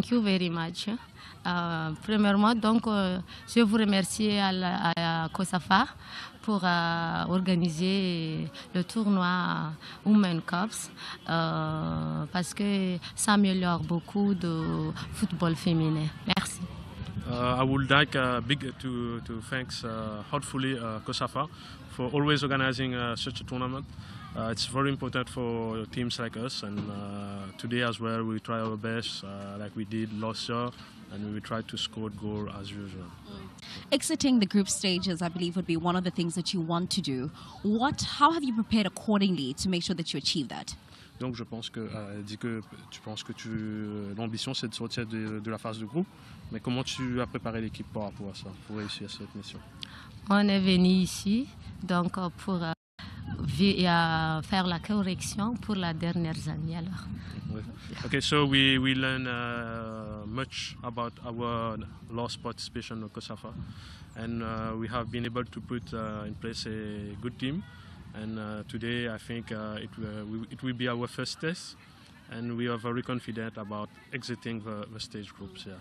Thank you very much. Premièrement, donc, je vous remercie à COSAFA pour organiser le tournoi Women Cups parce que ça améliore beaucoup de football féminin. Merci. I would like to thank heartfully COSAFA for always organizing such a tournament. It's very important for teams like us, and today as well we try our best like we did last year, and we try to score goal as usual. Exiting the group stages, I believe, would be one of the things that you want to do. How have you prepared accordingly to make sure that you achieve that? Donc je pense que elle dit que tu penses que l'ambition c'est de sortir de la phase de groupe, mais comment tu as préparé l'équipe par rapport à ça, pour réussir cette mission? On est venu ici donc pour faire la correction pour la dernière année alors. Okay, so we learn much about our last participation of COSAFA, and we have been able to put in place a good team. And today I think it will be our first test, and we are very confident about exiting the stage groups. Yeah.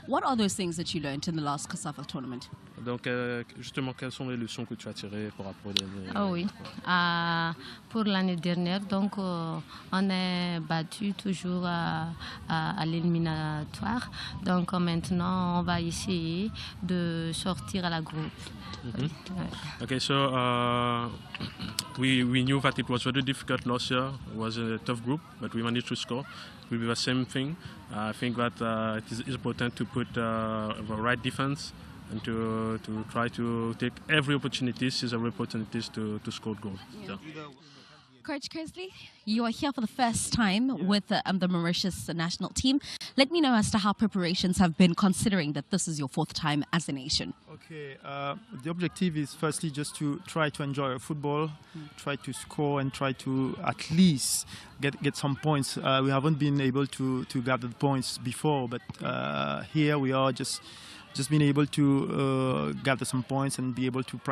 What are those things that you learned in the last COSAFA tournament? Donc justement, quelles sont les leçons que tu as tirées par rapport à oui, pour l'année dernière, donc on est battu toujours à l'éliminatoire. Donc maintenant, on va essayer de sortir à la groupe. Okay, so we knew that it was very difficult last year. It was a tough group, but we managed to score. It will be the same thing. I think that it is important to put the right defense and to try to take every opportunity, seize every opportunities to score goals. Yeah. Coach Kersley, you are here for the first time with the Mauritius national team. Let me know as to how preparations have been, considering that this is your fourth time as a nation. Okay, the objective is firstly just to try to enjoy football, try to score and try to at least get some points. We haven't been able to gather the points before, but here we are just being able to gather some points and be able to practice.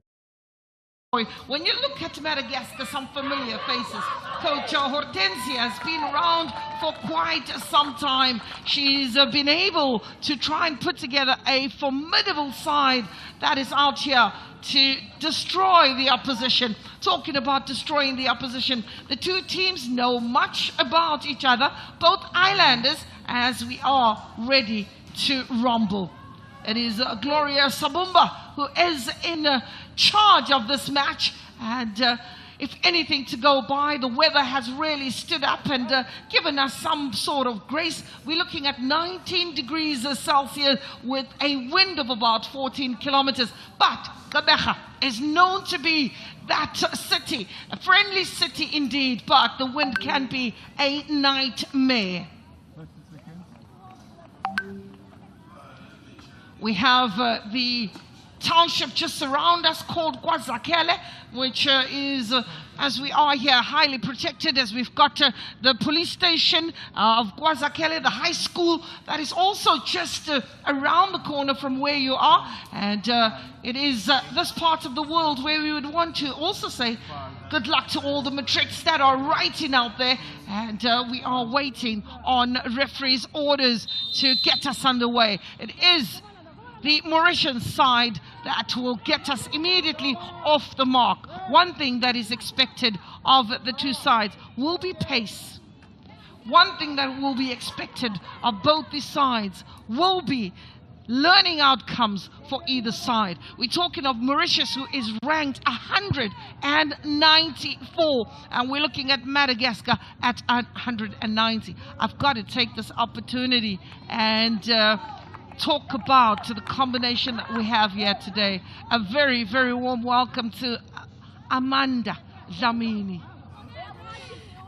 When you look at Madagascar, some familiar faces. Coach Hortensia has been around for quite some time. She's been able to try and put together a formidable side that is out here to destroy the opposition. Talking about destroying the opposition, the two teams know much about each other, both islanders, as we are ready to rumble. It is Gloria Sabumba who is in charge of this match, and if anything to go by, the weather has really stood up and given us some sort of grace. We're looking at 19 degrees Celsius with a wind of about 14 kilometers. But Gqeberha is known to be that city, a friendly city indeed, but the wind can be a nightmare. We have the township just around us called Kwazakele, which is, as we are here, highly protected, as we've got the police station of Kwazakele, the high school that is also just around the corner from where you are. And it is this part of the world where we would want to also say good luck to all the matrics that are writing out there. And we are waiting on referees' orders to get us underway. It is the Mauritian side that will get us immediately off the mark. One thing that is expected of the two sides will be pace. One thing that will be expected of both the sides will be learning outcomes for either side. We're talking of Mauritius, who is ranked 194, and we're looking at Madagascar at 190. I've got to take this opportunity and talk about the combination that we have here today. A very, very warm welcome to Amanda Dlamini.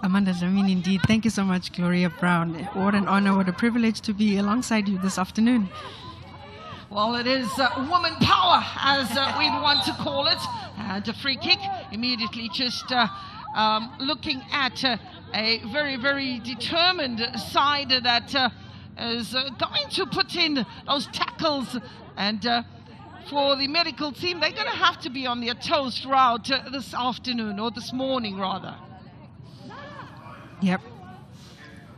Amanda Dlamini, indeed. Thank you so much, Gloria Brown. What an honor, what a privilege to be alongside you this afternoon. Well, it is woman power, as we'd want to call it. And a free kick, immediately just looking at a very, very determined side that is going to put in those tackles, and for the medical team, they're going to have to be on their toes throughout this afternoon, or this morning rather. Yep.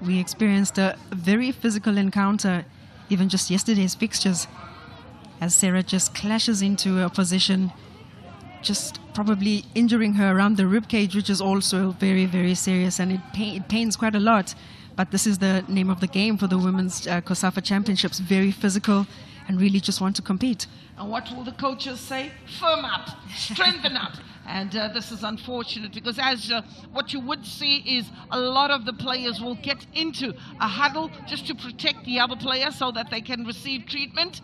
We experienced a very physical encounter even just yesterday's fixtures, as Sarah just clashes into a position, just probably injuring her around the ribcage, which is also very, very serious, and it pains quite a lot. But this is the name of the game for the Women's COSAFA Championships, very physical and really just want to compete. And what will the coaches say? Firm up, strengthen up. And this is unfortunate because as what you would see is a lot of the players will get into a huddle just to protect the other player so that they can receive treatment.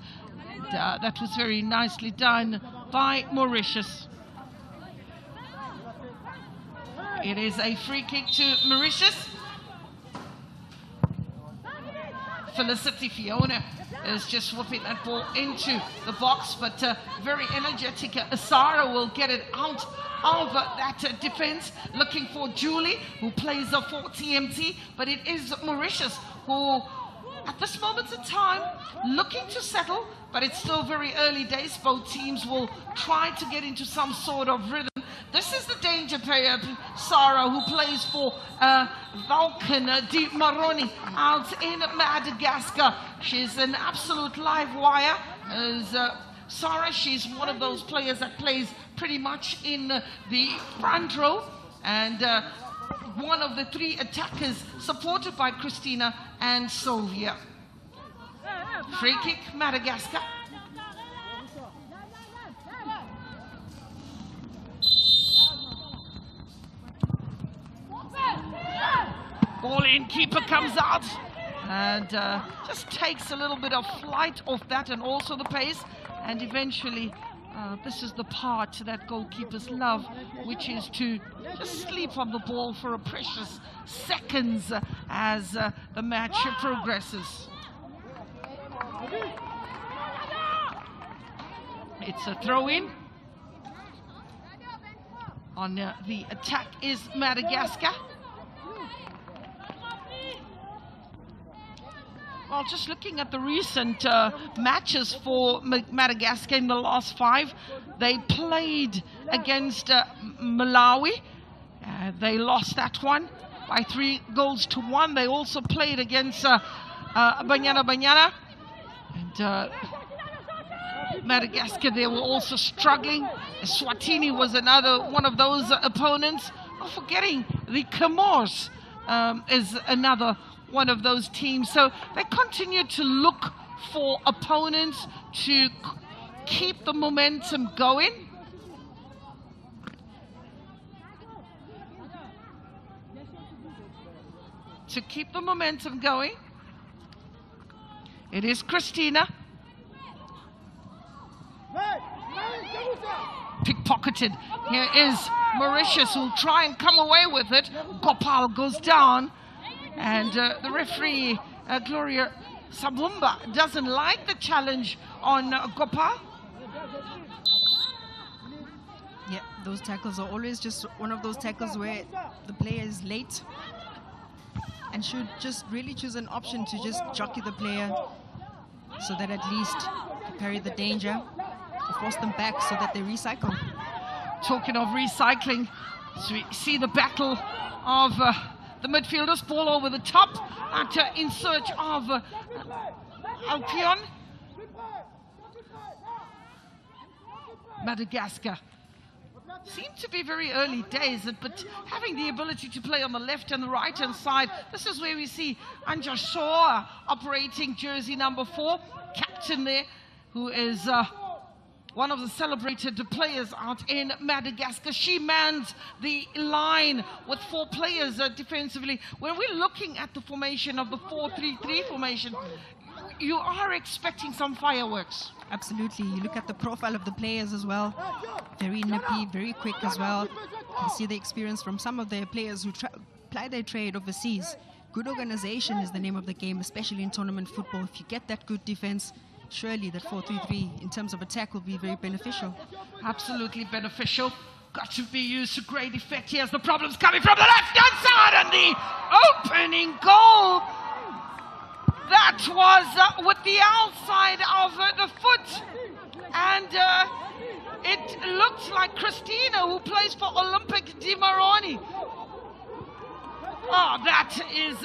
And, that was very nicely done by Mauritius. It is a free kick to Mauritius. Felicity Fiona is just whipping that ball into the box, but very energetic. Asara will get it out of that defense, looking for Julie, who plays for TMT, but it is Mauritius who, at this moment in time, looking to settle, but it's still very early days. Both teams will try to get into some sort of rhythm. This is the danger player, Sarah, who plays for Vulcan Di Maroni out in Madagascar. She's an absolute live wire. As Sarah, she's one of those players that plays pretty much in the front row, and one of the three attackers supported by Christina and Sylvia. Free kick, Madagascar. Ball in, keeper comes out and just takes a little bit of flight off that and also the pace, and eventually this is the part that goalkeepers love, which is to just sleep on the ball for a precious seconds as the match progresses. It's a throw-in. On the attack is Madagascar. Well, just looking at the recent matches for Madagascar in the last 5, they played against Malawi. They lost that one by 3-1. They also played against Banyana. And Madagascar, they were also struggling. Swatini was another one of those opponents. Not forgetting the Comores is another one of those teams. So they continue to look for opponents to keep the momentum going. To keep the momentum going. It is Christina. Pickpocketed. Here is Mauritius, who'll try and come away with it. Gopal goes down. And the referee, Gloria Sabumba, doesn't like the challenge on Gopal. Yeah, those tackles are always just one of those tackles where the player is late and should just really choose an option to just jockey the player so that at least carry the danger, to force them back so that they recycle. Talking of recycling, so we see the battle of the midfielders, ball over the top, in search of Alpion. Madagascar seem to be very early days, but having the ability to play on the left and the right hand side. This is where we see Anja Shaw operating jersey number 4, captain there, who is one of the celebrated players out in Madagascar. She mans the line with 4 players defensively. When we're looking at the formation of the 4-3-3 formation, you are expecting some fireworks. Absolutely. You look at the profile of the players as well. Very nippy, very quick as well. You see the experience from some of their players who ply their trade overseas. Good organization is the name of the game, especially in tournament football. If you get that good defense, surely that 4-3-3 in terms of attack will be very beneficial. Absolutely beneficial. Got to be used to great effect. Here's the problems coming from the left-hand side, and the opening goal. That was with the outside of the foot. And it looks like Christina, who plays for Olympic Di Maroni. Oh, that is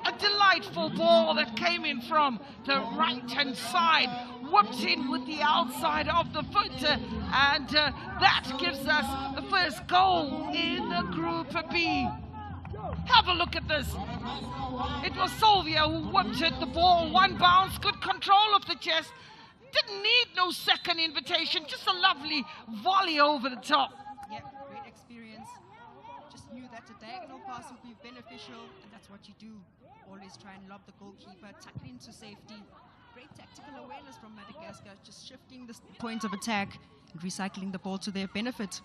A delightful ball that came in from the right-hand side, whooped in with the outside of the foot, and that gives us the first goal in Group B. Have a look at this. It was Sylvia who whipped it, the ball, one bounce, good control of the chest. Didn't need no second invitation, just a lovely volley over the top. Yeah, great experience. Just knew that a diagonal pass would be beneficial, and that's what you do. Always try and lob the goalkeeper, tuck it into safety. Great tactical awareness from Madagascar, just shifting the points of attack and recycling the ball to their benefit.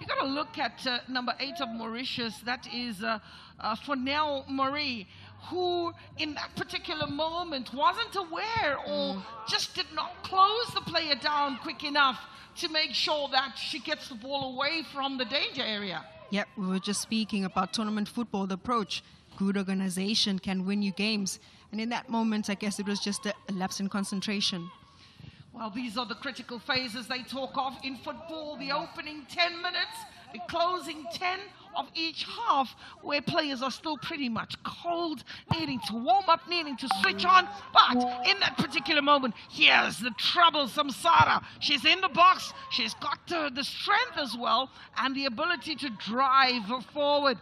You got to look at number 8 of Mauritius. That is Fonel Marie, who in that particular moment wasn't aware or just did not close the player down quick enough to make sure that she gets the ball away from the danger area. Yep, we were just speaking about tournament football, the approach. Good organization can win you games. And in that moment, I guess it was just a lapse in concentration. Well, these are the critical phases they talk of in football. The opening 10 minutes, the closing 10 of each half, where players are still pretty much cold, needing to warm up, needing to switch on. But in that particular moment, here's the troublesome Sarah. She's in the box. She's got the strength as well and the ability to drive forward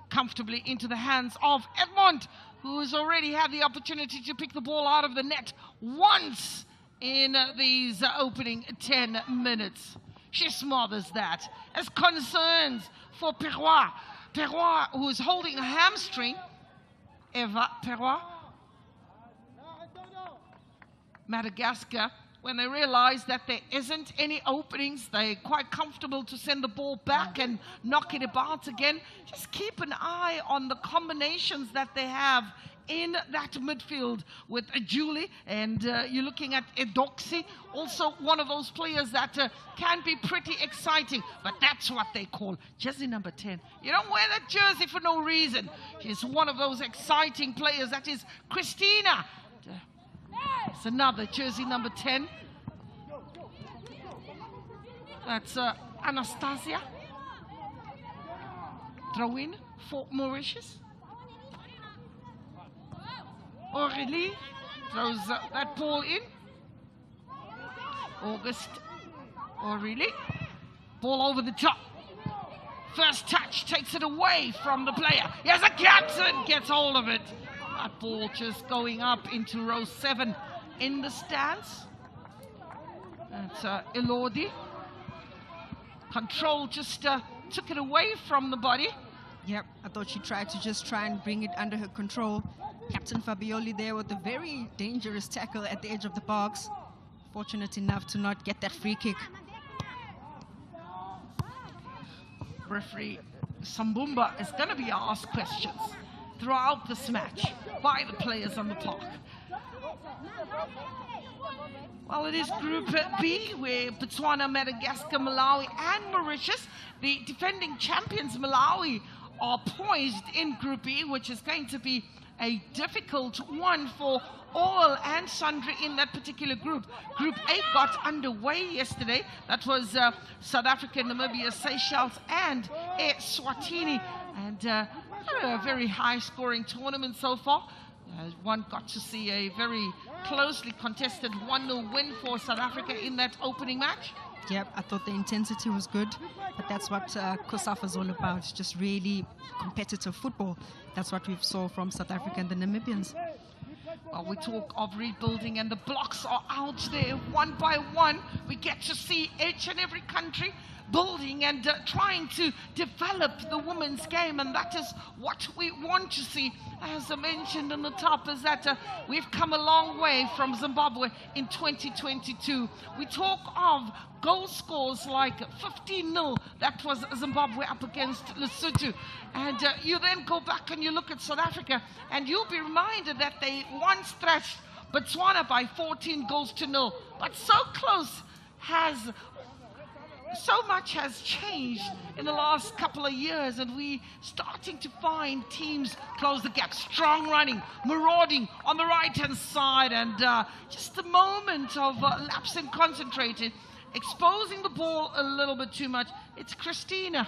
comfortably into the hands of Edmond, who's already had the opportunity to pick the ball out of the net once in these opening 10 minutes. She smothers that. As concerns for Perrois. Perrois, who's holding a hamstring. Eva Perrois. Madagascar, when they realize that there isn't any openings, they're quite comfortable to send the ball back and knock it about again. Just keep an eye on the combinations that they have in that midfield with Julie, and you're looking at Edoxi, also one of those players that can be pretty exciting, but that's what they call jersey number 10. You don't wear that jersey for no reason. She's one of those exciting players. That is Christina. It's another jersey number 10. That's Anastasia. Throw in for Mauritius. Aurélie throws that ball in. August. Aurélie. Ball over the top. First touch takes it away from the player. Here's a captain, gets hold of it. That ball just going up into row 7 in the stands. That's Elodie. Control just took it away from the body. Yep, I thought she tried to just try and bring it under her control. Captain Fabioli there with a very dangerous tackle at the edge of the box. Fortunate enough to not get that free kick. Referee Sambumba is going to be asked questions throughout this match by the players on the park. Well, it is Group B, where Botswana, Madagascar, Malawi and Mauritius, the defending champions Malawi, are poised in Group B, which is going to be a difficult one for all and sundry in that particular group. Group A got underway yesterday. That was South Africa, Namibia, Seychelles and Eswatini. And a very high-scoring tournament so far. One got to see a very closely contested 1-0 win for South Africa in that opening match. Yep, I thought the intensity was good, but that's what COSAFA is all about, just really competitive football. That's what we saw from South Africa and the Namibians. Well, we talk of rebuilding and the blocks are out there one by one. We get to see each and every country building and trying to develop the women's game, and that is what we want to see. As I mentioned on the top, is that we've come a long way from Zimbabwe in 2022. We talk of goal scores like 15-0. That was Zimbabwe up against Lesotho. And you then go back and you look at South Africa, and you'll be reminded that they once thrashed Botswana by 14-0. But so close so much has changed in the last couple of years, and we starting to find teams close the gap. Strong running, marauding on the right-hand side, and just a moment of lapse in concentrated, exposing the ball a little bit too much. It's Christina.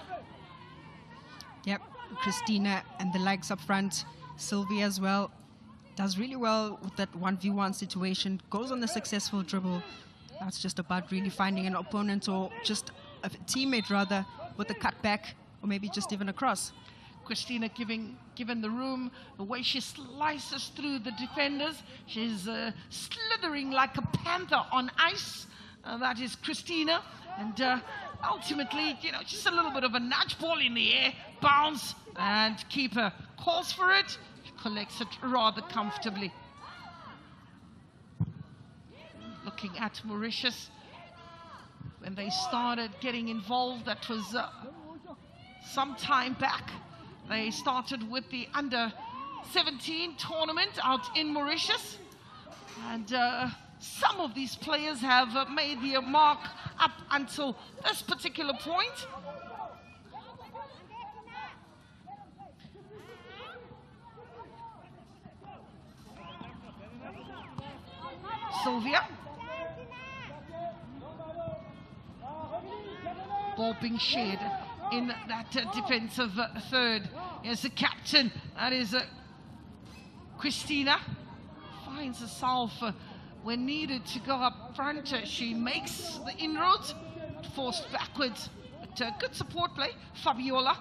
Yep, Christina and the likes up front, Sylvia as well. does really well with that 1v1 situation, goes on the successful dribble. That's just about really finding an opponent or just a teammate rather with a cutback or maybe just even a cross. Christina given the room, the way she slices through the defenders. She's slithering like a panther on ice. That is Christina. And ultimately, you know, just a little bit of a nudge, ball in the air, bounce, and keeper calls for it. She collects it rather comfortably. Looking at Mauritius, when they started getting involved, that was some time back. They started with the under-17 tournament out in Mauritius. And some of these players have made their mark up until this particular point. Sylvia. Ball being shared in that defensive third. Here's the captain, that is Christina. Finds herself when needed to go up front. She makes the inroads, forced backwards. But good support play. Fabiola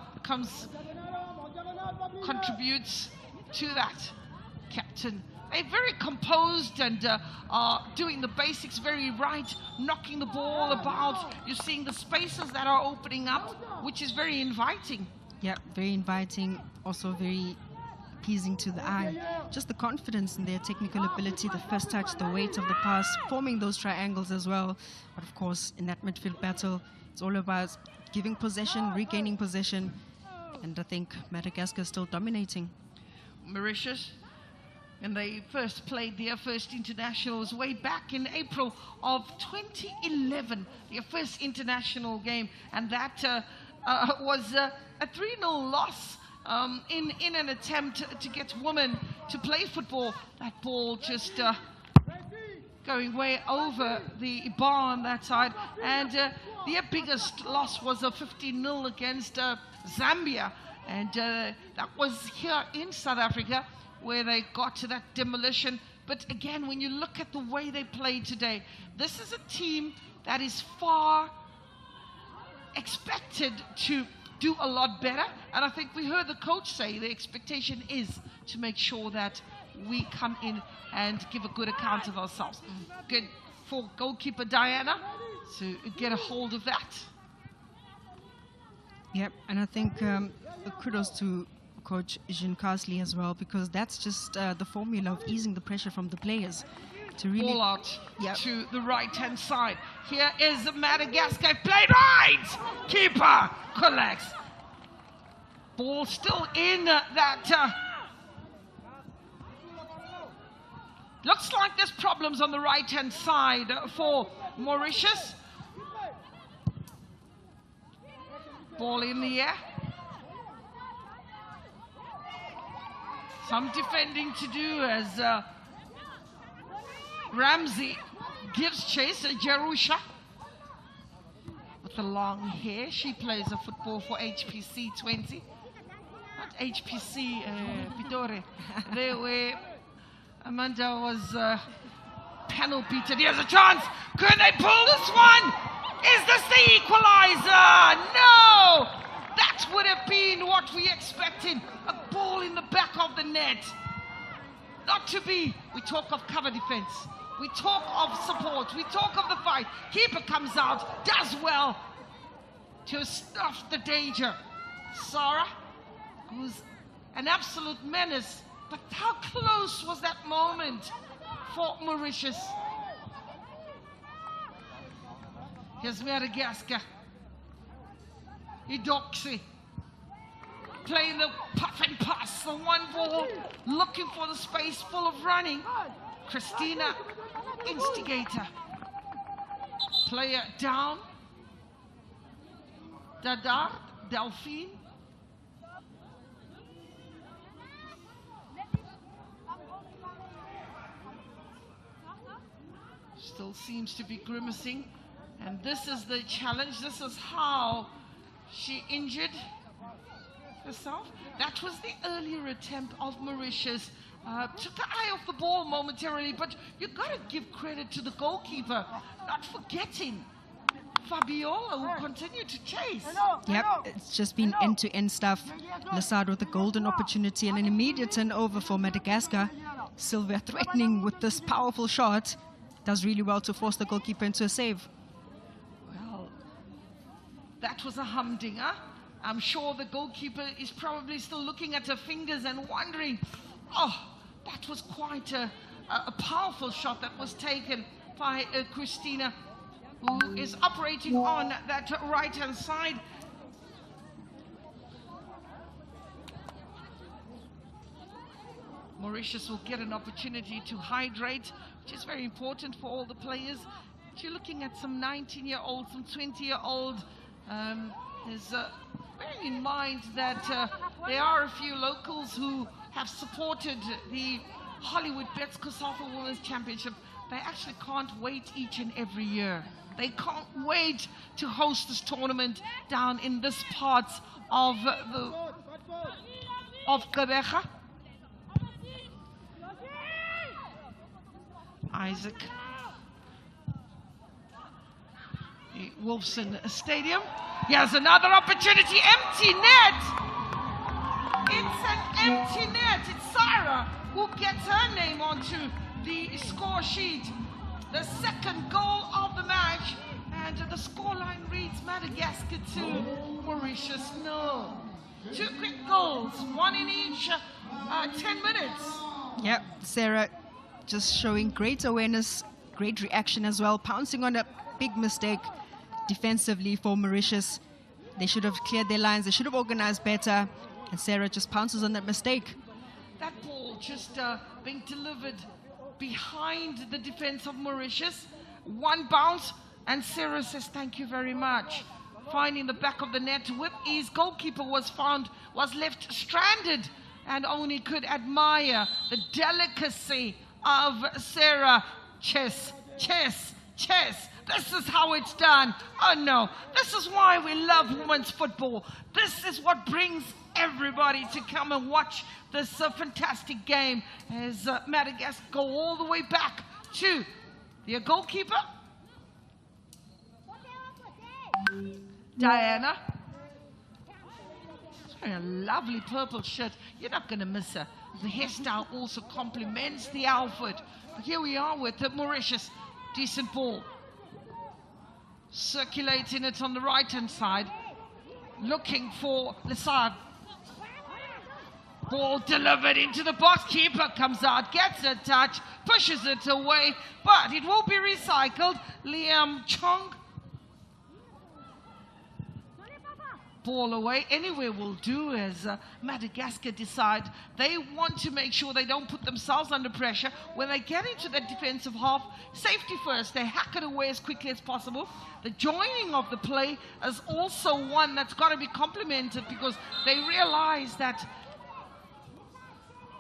contributes to that. Captain, very composed and doing the basics very right, knocking the ball about. You're seeing the spaces that are opening up, which is very inviting. Yeah, very inviting, also very pleasing to the eye. Just the confidence in their technical ability, the first touch, the weight of the pass, forming those triangles as well. But of course, in that midfield battle, it's all about giving possession, regaining possession. And I think Madagascar is still dominating. Mauritius, and they first played their first internationals way back in April of 2011, their first international game, and that was a 3-0 loss in an attempt to get women to play football. That ball just going way over the bar on that side, and their biggest loss was a 15-0 against Zambia, and that was here in South Africa, where they got to that demolition. But again, when you look at the way they played today, this is a team that is far expected to do a lot better. And I think we heard the coach say the expectation is to make sure that we come in and give a good account of ourselves. Good for goalkeeper Diana to get a hold of that. Yep, and I think kudos to Coach Jean Carsley as well, because that's just the formula of easing the pressure from the players. To really ball out to the right-hand side. Here is Madagascar, played right! Keeper collects. Ball still in that. Looks like there's problems on the right-hand side for Mauritius. Ball in the air. Some defending to do as Ramsey gives chase. Jerusha with the long hair. She plays a football for HPC 20. Not HPC Pittore. There where Amanda was panel beaten. Here's a chance. Could they pull this one? Is this the equalizer? No! That would have been what we expected. A ball in the back of the net. Not to be. We talk of cover defense. We talk of support. We talk of the fight. Keeper comes out, does well to stuff the danger. Sarah, who's an absolute menace. But how close was that moment for Mauritius? Here's Madagascar. Idoxi playing the puff and pass, the one ball, looking for the space full of running. Christina, instigator. Player down. Dada, Delphine. Still seems to be grimacing. And this is the challenge. This is how she injured herself. That was the earlier attempt of Mauritius took the eye off the ball momentarily, but you've got to give credit to the goalkeeper, not forgetting Fabiola, who continued to chase. Yep, it's just been end-to-end stuff. Lessard with a golden opportunity and an immediate turnover for Madagascar. Silva threatening with this powerful shot. Does really well to force the goalkeeper into a save. Well, that was a humdinger. I'm sure the goalkeeper is probably still looking at her fingers and wondering, oh, that was quite a powerful shot that was taken by Christina, who is operating on that right-hand side. Mauritius will get an opportunity to hydrate, which is very important for all the players. But you're looking at some 19-year-old, some 20-year-old. Bearing in mind that there are a few locals who have supported the HollywoodBets COSAFA Women's Championship. They actually can't wait each and every year. They can't wait to host this tournament down in this part of Gqeberha. Isaac. The Wolfson Stadium. Here's another opportunity. Empty net. It's an empty net. It's Sarah who gets her name onto the score sheet. The second goal of the match, and the scoreline reads Madagascar 2, Mauritius 0. 2 quick goals, one in each 10 minutes. Yep, Sarah just showing great awareness, great reaction as well, pouncing on a big mistake defensively for Mauritius. They should have cleared their lines, they should have organized better, and Sarah just pounces on that mistake. That ball just being delivered behind the defense of Mauritius. One bounce, and Sarah says thank you very much. Finding the back of the net with ease. Goalkeeper was left stranded, and only could admire the delicacy of Sarah. Chess, chess, chess. This is how it's done. Oh no, this is why we love women's football. This is what brings everybody to come and watch this fantastic game as Madagascar go all the way back to their goalkeeper, Diana. She's wearing a lovely purple shirt. You're not going to miss her. The hairstyle also complements the outfit. But here we are with Mauritius. Decent ball. Circulating it on the right-hand side. Looking for Lessard. Ball delivered into the box. Keeper comes out, gets a touch, pushes it away, but it will be recycled. Liam Chong. Ball away. Anywhere will do, as Madagascar decide they want to make sure they don't put themselves under pressure. When they get into that defensive half, safety first, they hack it away as quickly as possible. The joining of the play is also one that's got to be complemented, because they realize that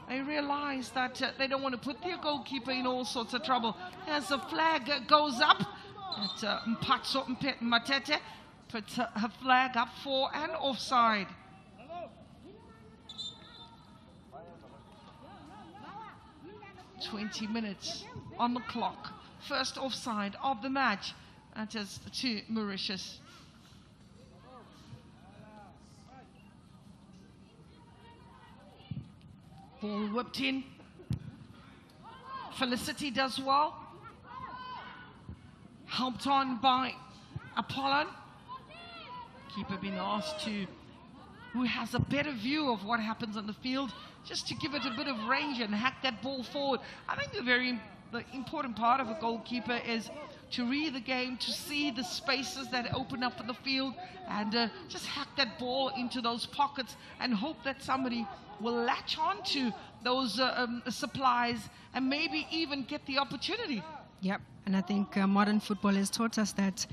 they don't want to put their goalkeeper in all sorts of trouble. As the flag goes up, Mpatso Matete puts her flag up for an offside. "20 minutes on the clock. First offside of the match. That is to Mauritius. Ball whipped in. Felicity does well. Helped on by Apollon. Keeper being asked to, who has a better view of what happens on the field, just to give it a bit of range and hack that ball forward. I think the important part of a goalkeeper is to read the game, to see the spaces that open up in the field, and just hack that ball into those pockets and hope that somebody will latch on to those supplies and maybe even get the opportunity. Yep, and I think modern football has taught us that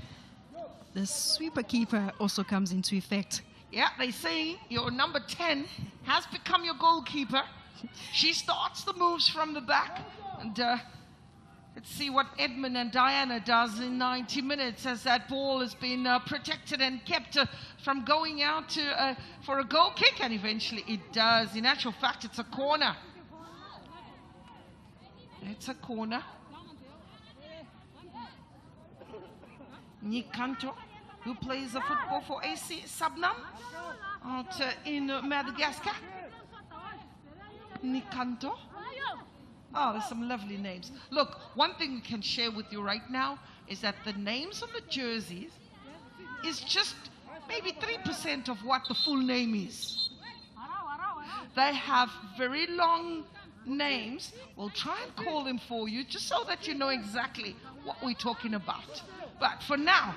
the sweeper keeper also comes into effect. Yeah, they say your number 10 has become your goalkeeper. She starts the moves from the back, and let's see what Edmund and Diana does in 90 minutes as that ball has been protected and kept from going out to, for a goal kick, and eventually it does. In actual fact, it's a corner. It's a corner. Nikanto, who plays the football for AC Sabnam out in Madagascar. Nikanto. Oh, there's some lovely names. Look, one thing we can share with you right now is that the names on the jerseys is just maybe 3% of what the full name is. They have very long names. We'll try and call them for you just so that you know exactly what we're talking about. But for now,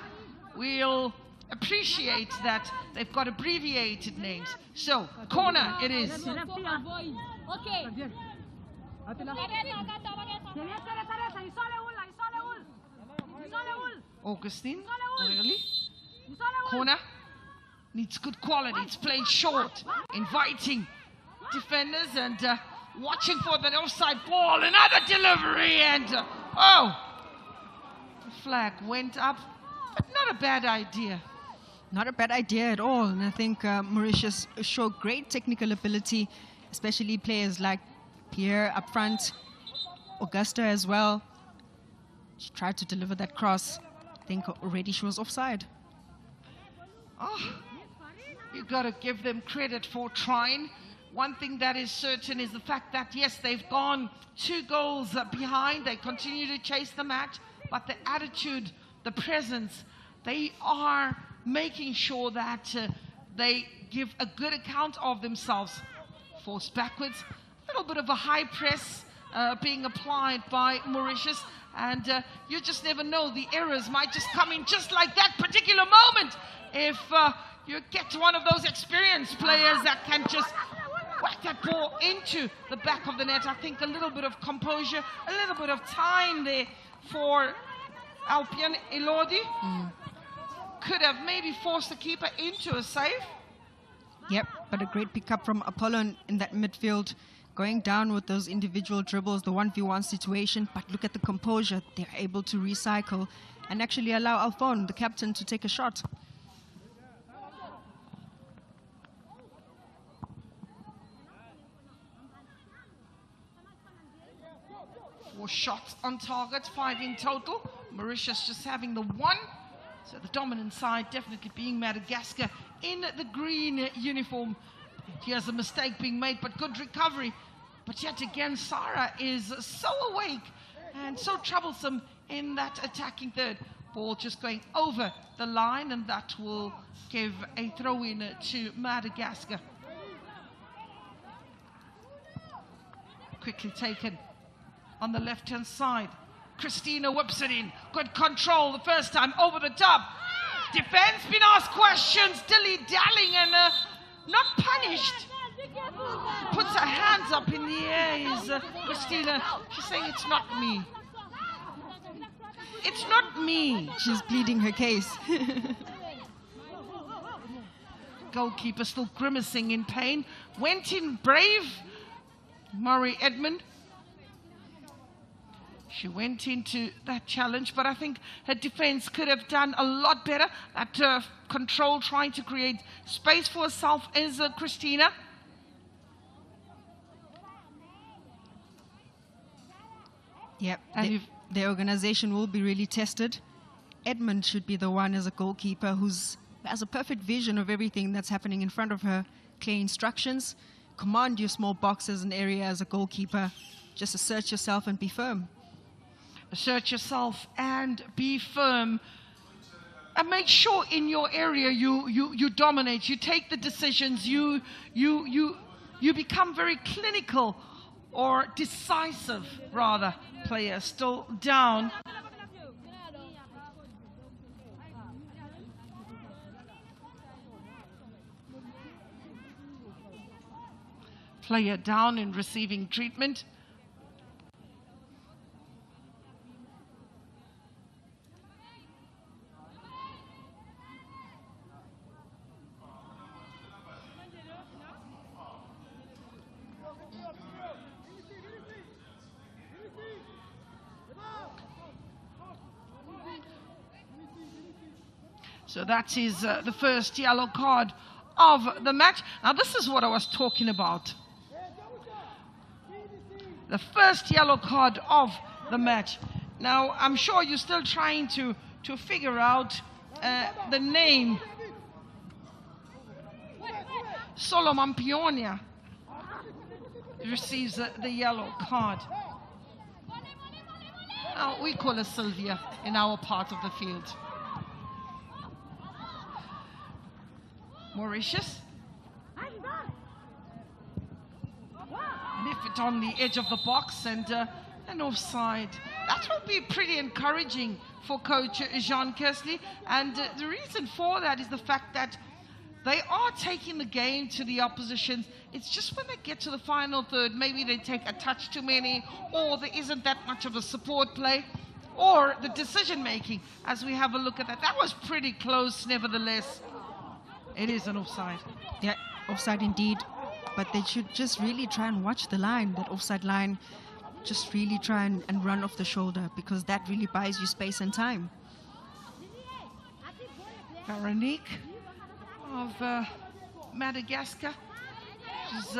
we'll appreciate that they've got abbreviated names. So, corner it is. Augustine, really? Corner needs good quality. It's played short, inviting defenders and watching for the offside ball. Another delivery and oh, the flag went up, but not a bad idea. Not a bad idea at all. And I think Mauritius showed great technical ability, especially players like Pierre up front, Augusta as well. She tried to deliver that cross. I think already she was offside. Oh, you got to give them credit for trying. One thing that is certain is the fact that, yes, they've gone 2 goals behind. They continue to chase the match, but the attitude, the presence, they are making sure that they give a good account of themselves. Forced backwards, a little bit of a high press being applied by Mauritius, and you just never know, the errors might just come in just like that particular moment if you get one of those experienced players that can just whack that ball into the back of the net. I think a little bit of composure, a little bit of time there for Alpian Elodi could have maybe forced the keeper into a save. Yep, but a great pickup from Apollo in that midfield, going down with those individual dribbles, the 1v1 situation. But look at the composure. They're able to recycle and actually allow Alphon, the captain, to take a shot. Four shots on target, 5 in total. Mauritius just having the 1. So the dominant side definitely being Madagascar in the green uniform. Here's a mistake being made, but good recovery. But yet again, Sarah is so awake and so troublesome in that attacking third. Ball just going over the line, and that will give a throw-in to Madagascar. Quickly taken on the left-hand side. Christina whips it in. Good control the first time, over the top. Defense been asked questions, dilly-dallying and not punished. Puts her hands up in the air, is Christina. She's saying, it's not me. It's not me. She's pleading her case. Goalkeeper still grimacing in pain. Went in brave. Murray Edmund. She went into that challenge, but I think her defense could have done a lot better. That control, trying to create space for herself, is Christina. Yep, and their organization will be really tested. Edmund should be the one as a goalkeeper who has a perfect vision of everything that's happening in front of her. Clear instructions, command your small boxes and area as a goalkeeper. Just assert yourself and be firm. Assert yourself and be firm. And make sure in your area you dominate. You take the decisions. You become very clinical, or decisive rather. Player still down. Player down and receiving treatment. So that is the first yellow card of the match. Now this is what I was talking about. the first yellow card of the match. Now, I'm sure you're still trying to figure out the name. Solomon Pionia receives the yellow card. Now, we call her Sylvia in our part of the field. Mauritius. Lift it on the edge of the box and an offside. That will be pretty encouraging for coach Jean Kersley. And the reason for that is the fact that they are taking the game to the opposition. It's just when they get to the final third, maybe they take a touch too many, or there isn't that much of a support play, or the decision making, as we have a look at that. That was pretty close, nevertheless. It is an offside. Yeah, offside indeed. But they should just really try and watch the line, that offside line. Just really try and run off the shoulder, because that really buys you space and time. Veronique of Madagascar just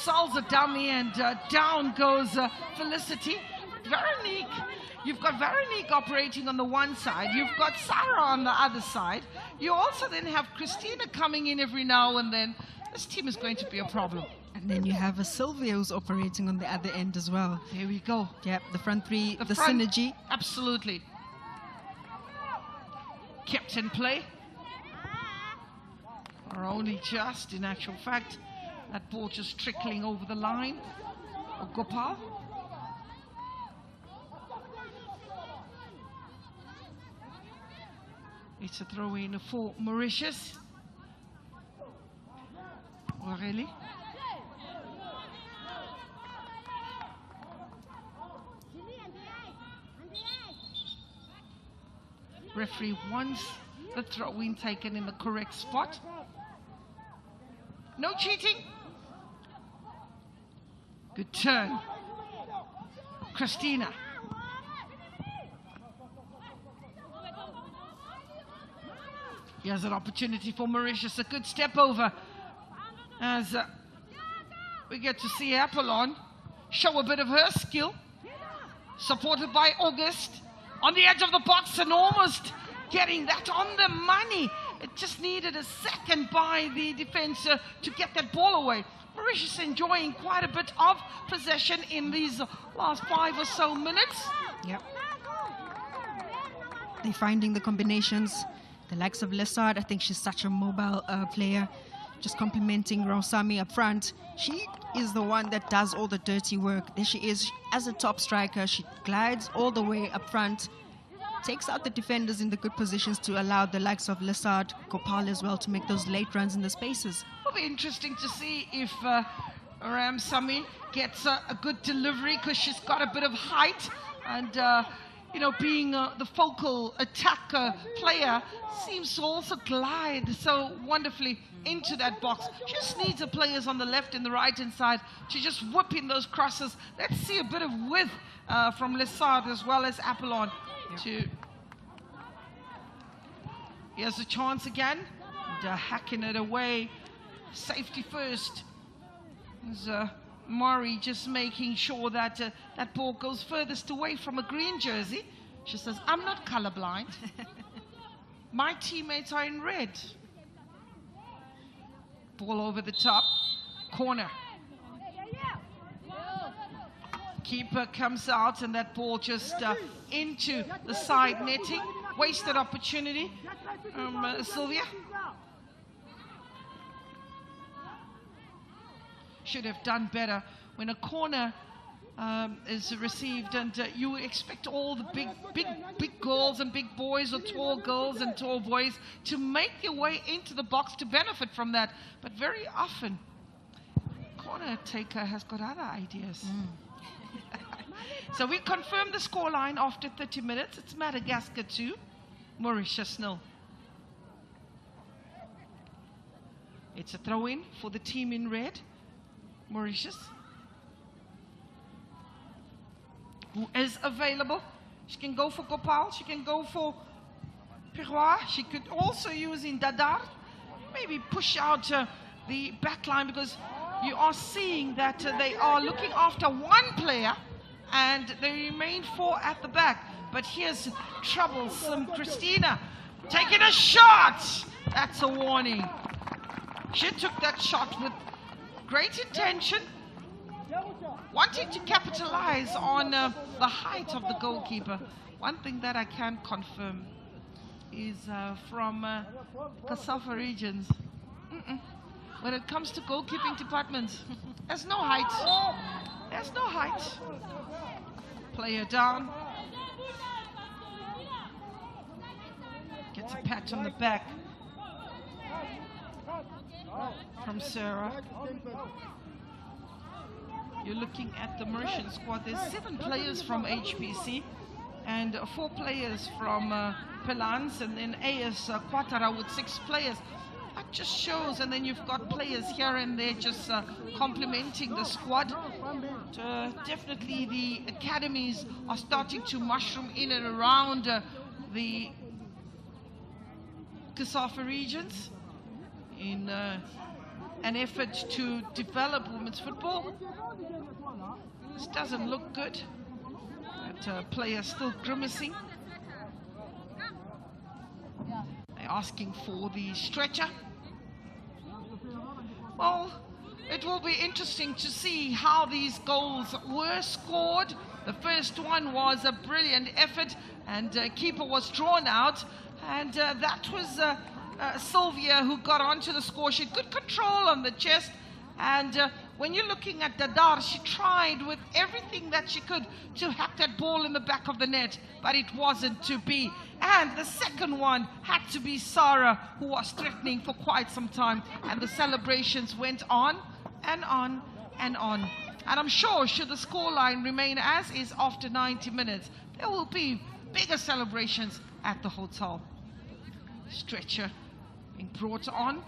solves a dummy, and down goes Felicity. Veronique, you've got Veronique operating on the one side, you've got Sarah on the other side, you also then have Christina coming in every now and then. This team is going to be a problem. And then you have a Sylvia who's operating on the other end as well. Here we go. Yep, the front three, the front, synergy. Absolutely. Kept in play. Or only just, in actual fact, that ball just trickling over the line. Gopal. It's a throw in for Mauritius. Aurélie. Referee wants the throw-in taken in the correct spot. No cheating. Good turn. Christina. Here's an opportunity for Mauritius. A good step over as we get to see Apollon show a bit of her skill. Supported by August. On the edge of the box and almost getting that on the money. It just needed a second by the defense to get that ball away. Mauritius enjoying quite a bit of possession in these last 5 or so minutes. Yep. They're finding the combinations. The likes of Lessard, I think she's such a mobile player. Just complimenting Rosami up front. She is the one that does all the dirty work. There she is as a top striker. She glides all the way up front, takes out the defenders in the good positions to allow the likes of Lessard, Gopal as well to make those late runs in the spaces. It'll be interesting to see if Ramsamy gets a good delivery, because she's got a bit of height, and you know, being the focal attack player, seems to also glide so wonderfully into that box. She just needs the players on the left and the right hand side to just whip in those crosses. Let's see a bit of width from Lessard as well as Apollon. Yep. Here's a chance again, and hacking it away. Safety first. There's Murray just making sure that that ball goes furthest away from a green jersey. She says, I'm not colorblind. My teammates are in red. Ball over the top. Corner. Keeper comes out, and that ball just into the side netting. Wasted opportunity. Sylvia. Should have done better when a corner is received, and you expect all the big girls and big boys, or tall girls and tall boys, to make their way into the box to benefit from that. But very often, corner taker has got other ideas. So we confirm the scoreline after 30 minutes. It's Madagascar 2, Mauritius 0. It's a throw-in for the team in red, Mauritius, who is available. She can go for Gopal, she can go for Pirois, she could also use in Dadar, maybe push out the back line, because you are seeing that they are looking after one player and they remain 4 at the back. But here's troublesome Christina taking a shot. That's a warning. She took that shot with great intention, wanting to capitalize on the height of the goalkeeper. One thing that I can confirm is from COSAFA regions, when it comes to goalkeeping departments, there's no height. There's no height. Player down. Gets a pat on the back from Sarah. You're looking at the Mauritian squad. There's 7 players from HPC and 4 players from Pelans, and then AS Quatara with 6 players. That just shows, and then you've got players here and there just complementing the squad. Definitely the academies are starting to mushroom in and around the COSAFA regions in an effort to develop women's football. This doesn't look good. That player still grimacing. They're asking for the stretcher. Well, it will be interesting to see how these goals were scored. The first one was a brilliant effort, and keeper was drawn out, and that was Sylvia who got onto the score sheet. Good control on the chest, and when you're looking at Dadar, she tried with everything that she could to hack that ball in the back of the net, but it wasn't to be. And the second one had to be Sarah, who was threatening for quite some time, and the celebrations went on and on and on. And I'm sure should the scoreline remain as is after 90 minutes, there will be bigger celebrations at the hotel. Stretcher being brought on.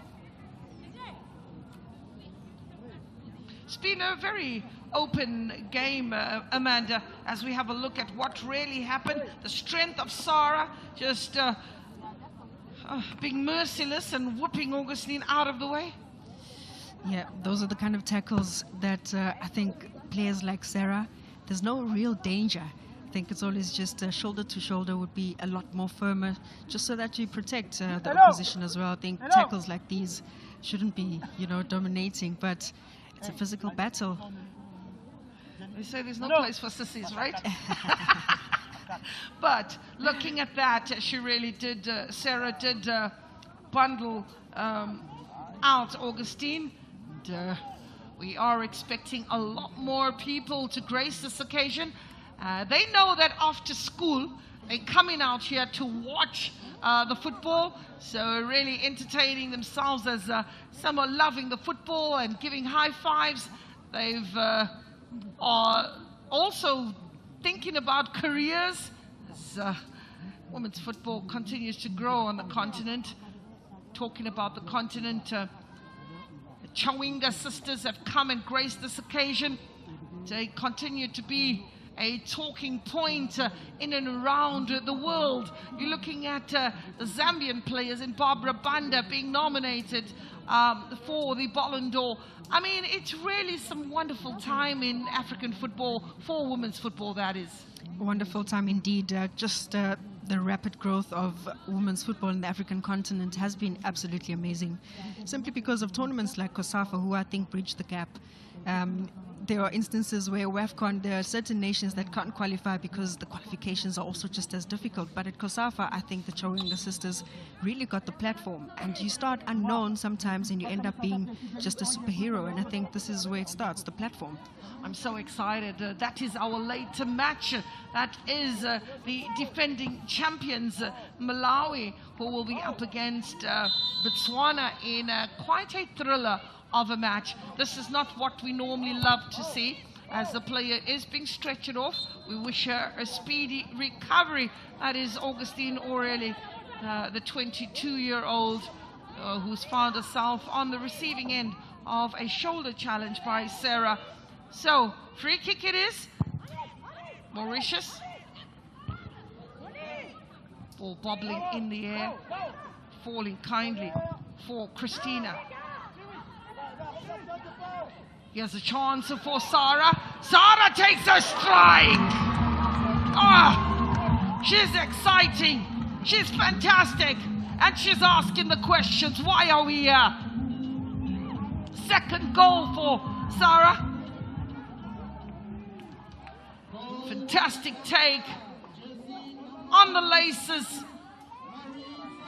It's been a very open game, Amanda, as we have a look at what really happened. The strength of Sarah just being merciless and whooping Augustine out of the way. Yeah, those are the kind of tackles that I think players like Sarah, there's no real danger. I think it's always just shoulder to shoulder would be a lot more firmer, just so that you protect the opposition as well. I think tackles like these shouldn't be, dominating, but it's a physical battle. They say there's no place for sissies, right? But looking at that, she really did, Sarah did bundle out Augustine. And, we are expecting a lot more people to grace this occasion. They know that after school, they're coming out here to watch the football, so really entertaining themselves as some are loving the football and giving high fives. They've are also thinking about careers as women's football continues to grow on the continent. Talking about the continent, the Chawinga sisters have come and graced this occasion. They continue to be a talking point in and around the world. You're looking at the Zambian players in Barbara Banda being nominated for the Ballon d'Or. I mean, it's really some wonderful time in African football, for women's football, that is. Wonderful time indeed. The rapid growth of women's football in the African continent has been absolutely amazing, simply because of tournaments like COSAFA, who I think bridge the gap. There are instances where WAFCON, there are certain nations that can't qualify because the qualifications are also just as difficult. But at COSAFA, I think the Chawinga sisters really got the platform. And you start unknown sometimes and you end up being just a superhero. And I think this is where it starts, the platform. I'm so excited. That is our later match. That is the defending champions, Malawi, who will be up against Botswana in quite a thriller of a match. This is not what we normally love to see, as the player is being stretched off. We wish her a speedy recovery. That is Augustine Aurelie, the 22-year-old who's found herself on the receiving end of a shoulder challenge by Sarah. So, free kick it is. Mauritius. Ball bobbling in the air, falling kindly for Christina. Here's a chance for Sarah. Sarah takes a strike. Ah, she's exciting. She's fantastic. And she's asking the questions. Why are we here? Second goal for Sarah. Fantastic take on the laces.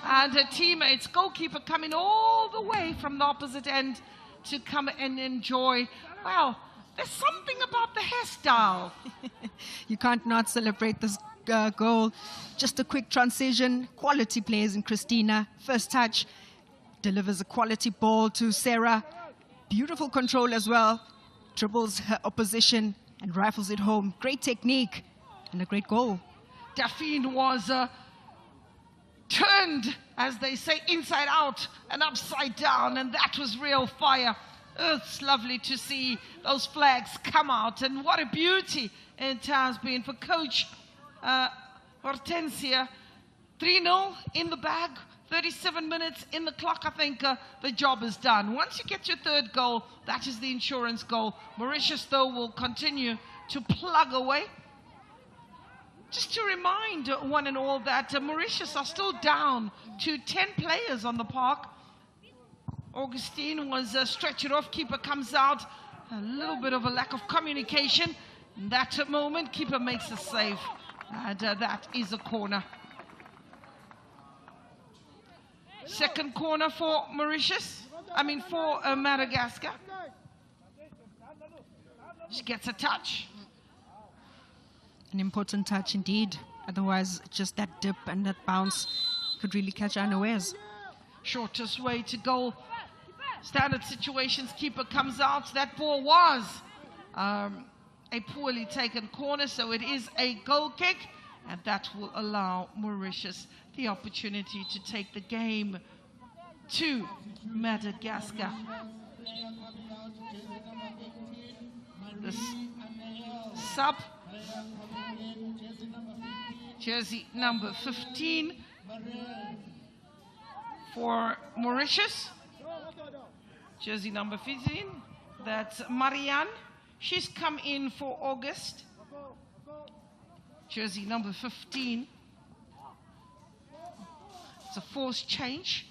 And her teammates, goalkeeper coming all the way from the opposite end to come and enjoy. Well, there's something about the hairstyle. You can't not celebrate this goal. Just a quick transition. Quality players in Christina. First touch. Delivers a quality ball to Sarah. Beautiful control as well. Dribbles her opposition and rifles it home. Great technique and a great goal. Daphne was turned, as they say, inside out and upside down, and that was real fire. It's lovely to see those flags come out, and what a beauty it has been for Coach Hortensia. 3-0 in the bag, 37 minutes in the clock. I think the job is done. Once you get your third goal, that is the insurance goal. Mauritius, though, will continue to plug away. Just to remind one and all that Mauritius are still down to 10 players on the park. Augustine was stretched off. Keeper comes out. A little bit of a lack of communication. In that moment, keeper makes a save. And that is a corner. Second corner for Mauritius. For Madagascar. She gets a touch. An important touch indeed. Otherwise, just that dip and that bounce could really catch unawares. Shortest way to goal. Standard situations, keeper comes out. That ball was a poorly taken corner, so it is a goal kick, and that will allow Mauritius the opportunity to take the game to Madagascar. This sub, jersey number 15 for Mauritius. Jersey number 15, that's Marianne. She's come in for August. Jersey number 15. It's a forced change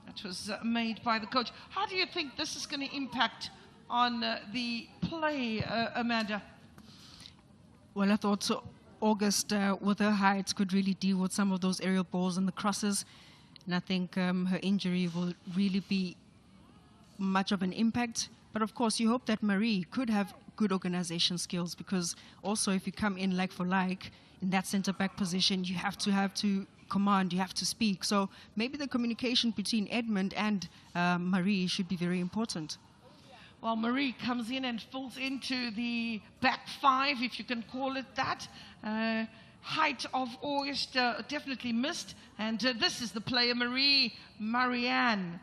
that was made by the coach. How do you think this is going to impact on the play, Amanda? Well, I thought so. August, with her height, could really deal with some of those aerial balls and the crosses. And I think her injury will really be much of an impact. But of course, you hope that Marie could have good organization skills, because also if you come in like for like, in that centre-back position, you have to command, you have to speak. So maybe the communication between Edmund and Marie should be very important. Well, Marie comes in and falls into the back five, if you can call it that. Height of August definitely missed. And this is the player, Marianne.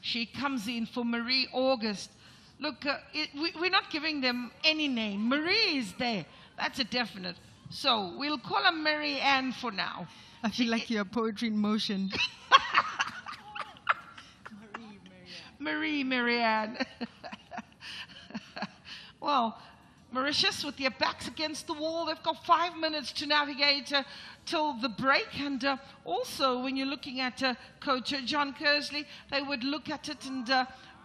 She comes in for Marie August. Look, we're not giving them any name. Marie is there. That's a definite. So we'll call her Marianne for now. I feel like you're poetry in motion. Marianne. Well, Mauritius with their backs against the wall. They've got 5 minutes to navigate till the break. And also, when you're looking at Coach John Kersley, they would look at it and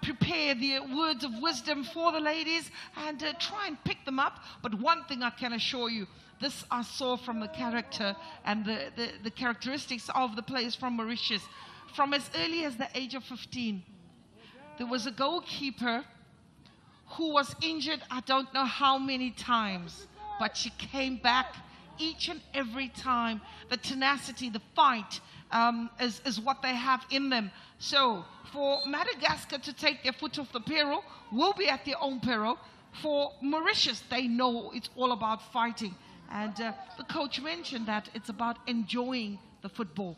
prepare the words of wisdom for the ladies and try and pick them up. But one thing I can assure you, this I saw from the character and the characteristics of the players from Mauritius. From as early as the age of 15, there was a goalkeeper who was injured I don't know how many times, but she came back each and every time. The tenacity, the fight is what they have in them. So for Madagascar to take their foot off the peril will be at their own peril. For Mauritius, they know it's all about fighting. And the coach mentioned that it's about enjoying the football.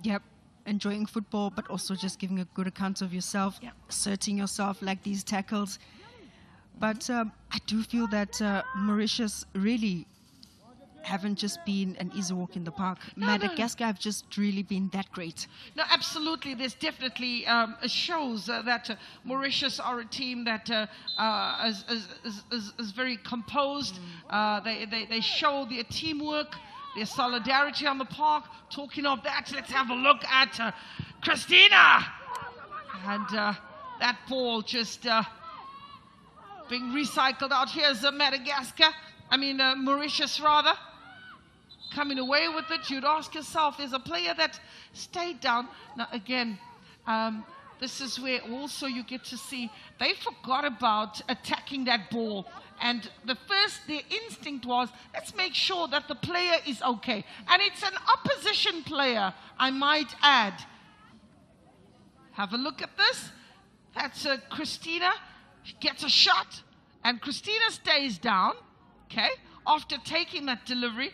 Yep. Enjoying football, but also just giving a good account of yourself, asserting yourself like these tackles. But I do feel that Mauritius really haven't just been an easy walk in the park. Madagascar have just really been that great. No, absolutely. There's definitely shows that Mauritius are a team that is very composed. They show their teamwork, their solidarity on the park. Talking of that, let's have a look at Christina. And that ball just being recycled out. Here's Madagascar. Mauritius rather. Coming away with it. You'd ask yourself, there's a player that stayed down. Now again, this is where also you get to see they forgot about attacking that ball. And their instinct was, let's make sure that the player is okay. And it's an opposition player, I might add. Have a look at this. That's Christina. She gets a shot. And Christina stays down, okay, after taking that delivery.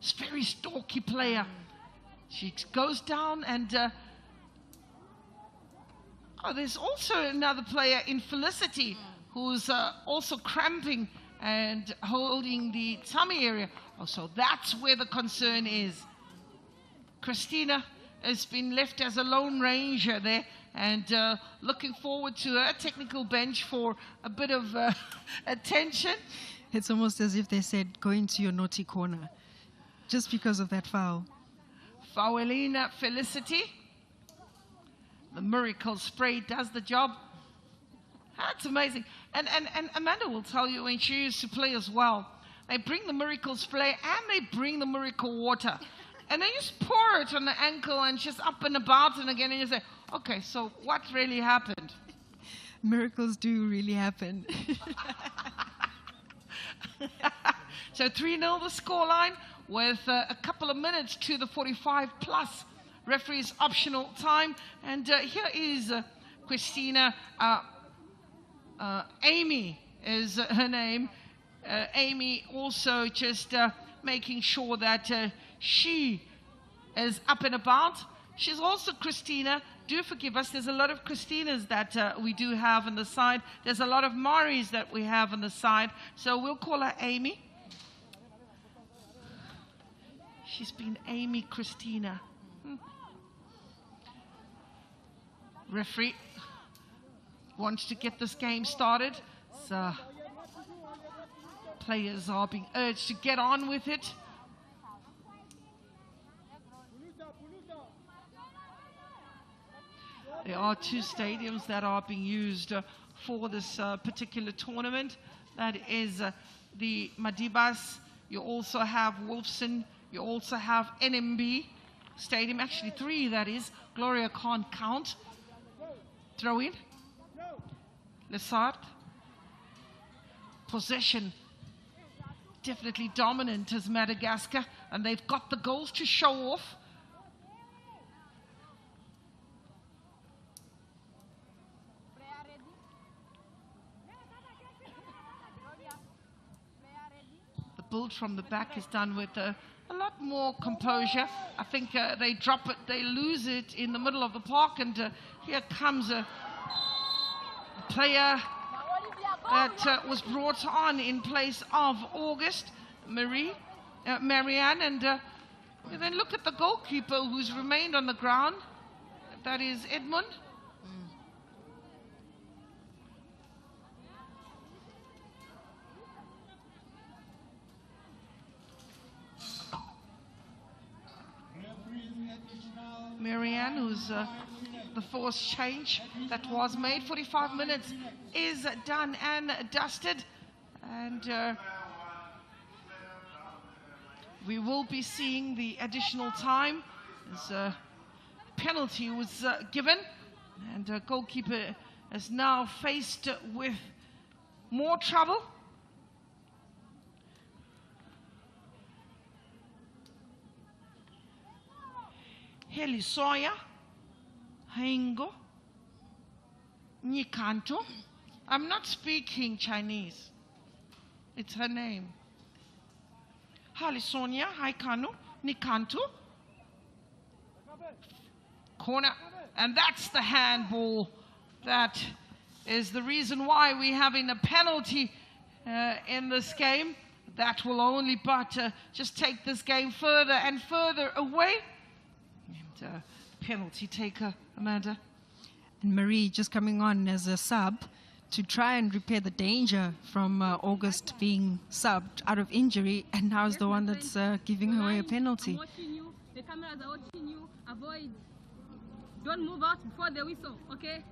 It's a very stalky player. She goes down and... there's also another player in Felicity who's also cramping and holding the tummy area. So that's where the concern is. Christina has been left as a lone ranger there, and looking forward to her technical bench for a bit of attention. It's almost as if they said, go into your naughty corner, just because of that foul. Fowelina Felicity. The miracle spray does the job. That's amazing. And Amanda will tell you when she used to play as well. They bring the miracle spray and they bring the miracle water. And they just pour it on the ankle and she's up and about and again. And you say, okay, so what really happened? Miracles do really happen. So 3-0 the scoreline with a couple of minutes to the 45 plus. Referee's optional time. And here is Christina. Amy is her name. Amy also just making sure that she is up and about. She's also Christina. Do forgive us. There's a lot of Christinas that we do have on the side. There's a lot of Maris that we have on the side. So we'll call her Amy. She's been Amy Christina. Referee wants to get this game started. So players are being urged to get on with it. There are 2 stadiums that are being used for this particular tournament. That is the Madibas. You also have Wolfson. You also have NMB Stadium. Actually 3, that is. Gloria can't count. Throw in. Lessard. Possession. Definitely dominant as Madagascar. And they've got the goals to show off. The build from the back is done with a lot more composure. I think they drop it, they lose it in the middle of the park, and here comes a player that was brought on in place of August, Marianne, and then look at the goalkeeper who's remained on the ground. That is Edmund. Marianne, who's the forced change that was made. 45 minutes is done and dusted. And we will be seeing the additional time. As a penalty was given. And goalkeeper is now faced with more trouble. Helisoya, Haingo, Nikanto. I'm not speaking Chinese. It's her name. Halisonia, Haikano, Nikanto. Corner. And that's the handball. That is the reason why we're having a penalty in this game. that will only but just take this game further and further away. And penalty taker, Amanda. And Marie just coming on as a sub to try and repair the danger from August being subbed out of injury, and now is the one that's giving away a penalty. I'm watching you. The cameras are watching you. Avoid. Don't move out before the whistle, okay?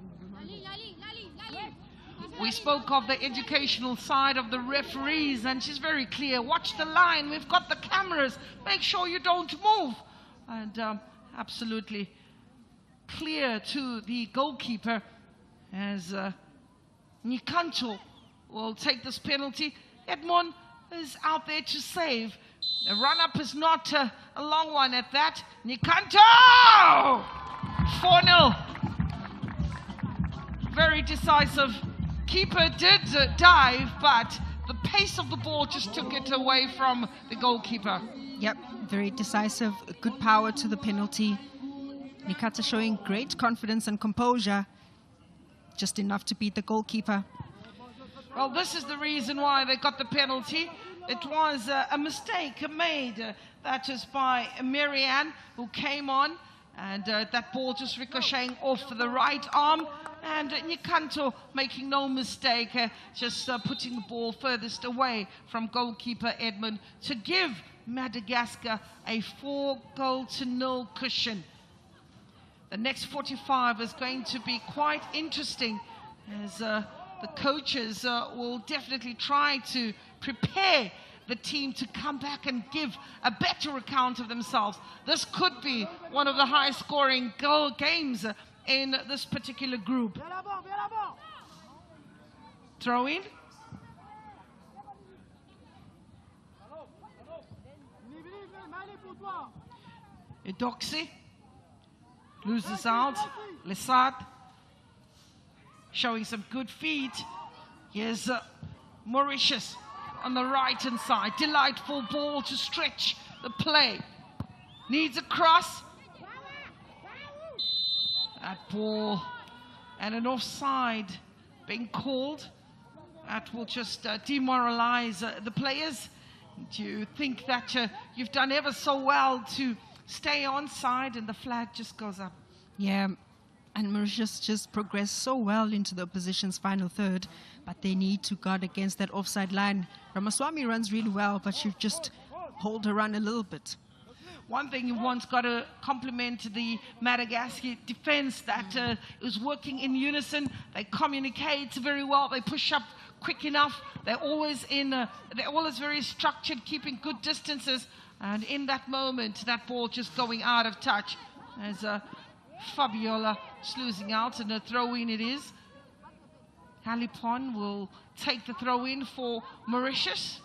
We spoke of the educational side of the referees, and she's very clear. Watch the line. We've got the cameras. Make sure you don't move. And absolutely clear to the goalkeeper as Nikanto will take this penalty. Edmond is out there to save. The run-up is not a long one at that. Nikanto! 4-0. Very decisive. Keeper did dive, but the pace of the ball just took it away from the goalkeeper. Yep, very decisive, good power to the penalty. Nikata showing great confidence and composure, just enough to beat the goalkeeper. Well, this is the reason why they got the penalty. It was a mistake made. That is by Marianne, who came on, and that ball just ricocheting off the right arm. And Nikanto making no mistake, just putting the ball furthest away from goalkeeper Edmund to give Madagascar a 4-0 cushion. The next 45 is going to be quite interesting, as the coaches will definitely try to prepare the team to come back and give a better account of themselves. This could be one of the highest scoring goal games in this particular group. Throw in. Edoxi loses out. Lesad showing some good feet. Here's Mauritius on the right-hand side. Delightful ball to stretch the play. Needs a cross. That ball and an offside being called. That will just demoralize the players. Do you think that you've done ever so well to stay onside, and the flag just goes up? Yeah, and Mauritius just progressed so well into the opposition's final third, but they need to guard against that offside line. Ramaswamy runs really well, but you just hold her run a little bit. One thing you've once got to compliment the Madagascar defense, that is working in unison. They communicate very well. They push up quick enough. They're always very structured, keeping good distances. And in that moment, that ball just going out of touch, as Fabiola is losing out, and a throw-in it is. Halipon will take the throw-in for Mauritius.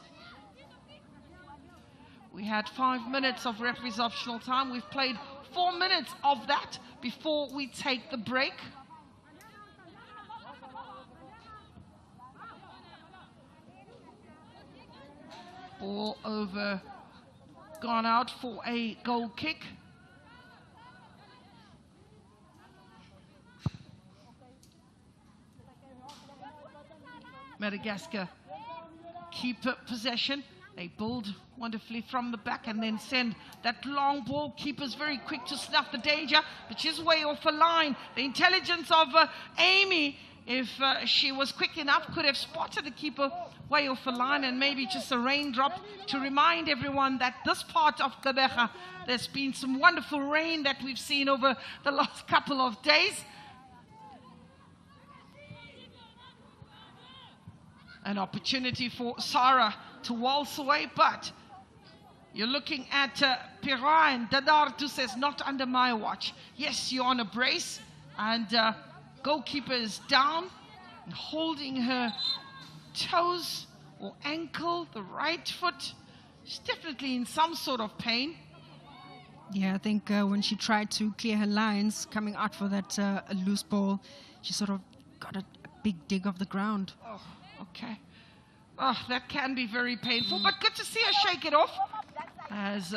We had 5 minutes of referee's optional time. We've played 4 minutes of that before we take the break. Ball over, gone out for a goal kick. Madagascar keep possession. They build wonderfully from the back and then send that long ball. Keeper's very quick to snuff the danger, but she's way off the line. The intelligence of Amy, if she was quick enough, could have spotted the keeper way off the line, and maybe just a raindrop to remind everyone that this part of Gqeberha, there's been some wonderful rain that we've seen over the last couple of days. An opportunity for Sarah to waltz away, but you're looking at Pira, and Dadartu says, not under my watch. Yes, you're on a brace, and goalkeeper is down, and holding her toes or ankle, the right foot. She's definitely in some sort of pain. Yeah, I think when she tried to clear her lines coming out for that loose ball, she sort of got a big dig of the ground. Oh, okay. Oh, that can be very painful, but good to see her shake it off, as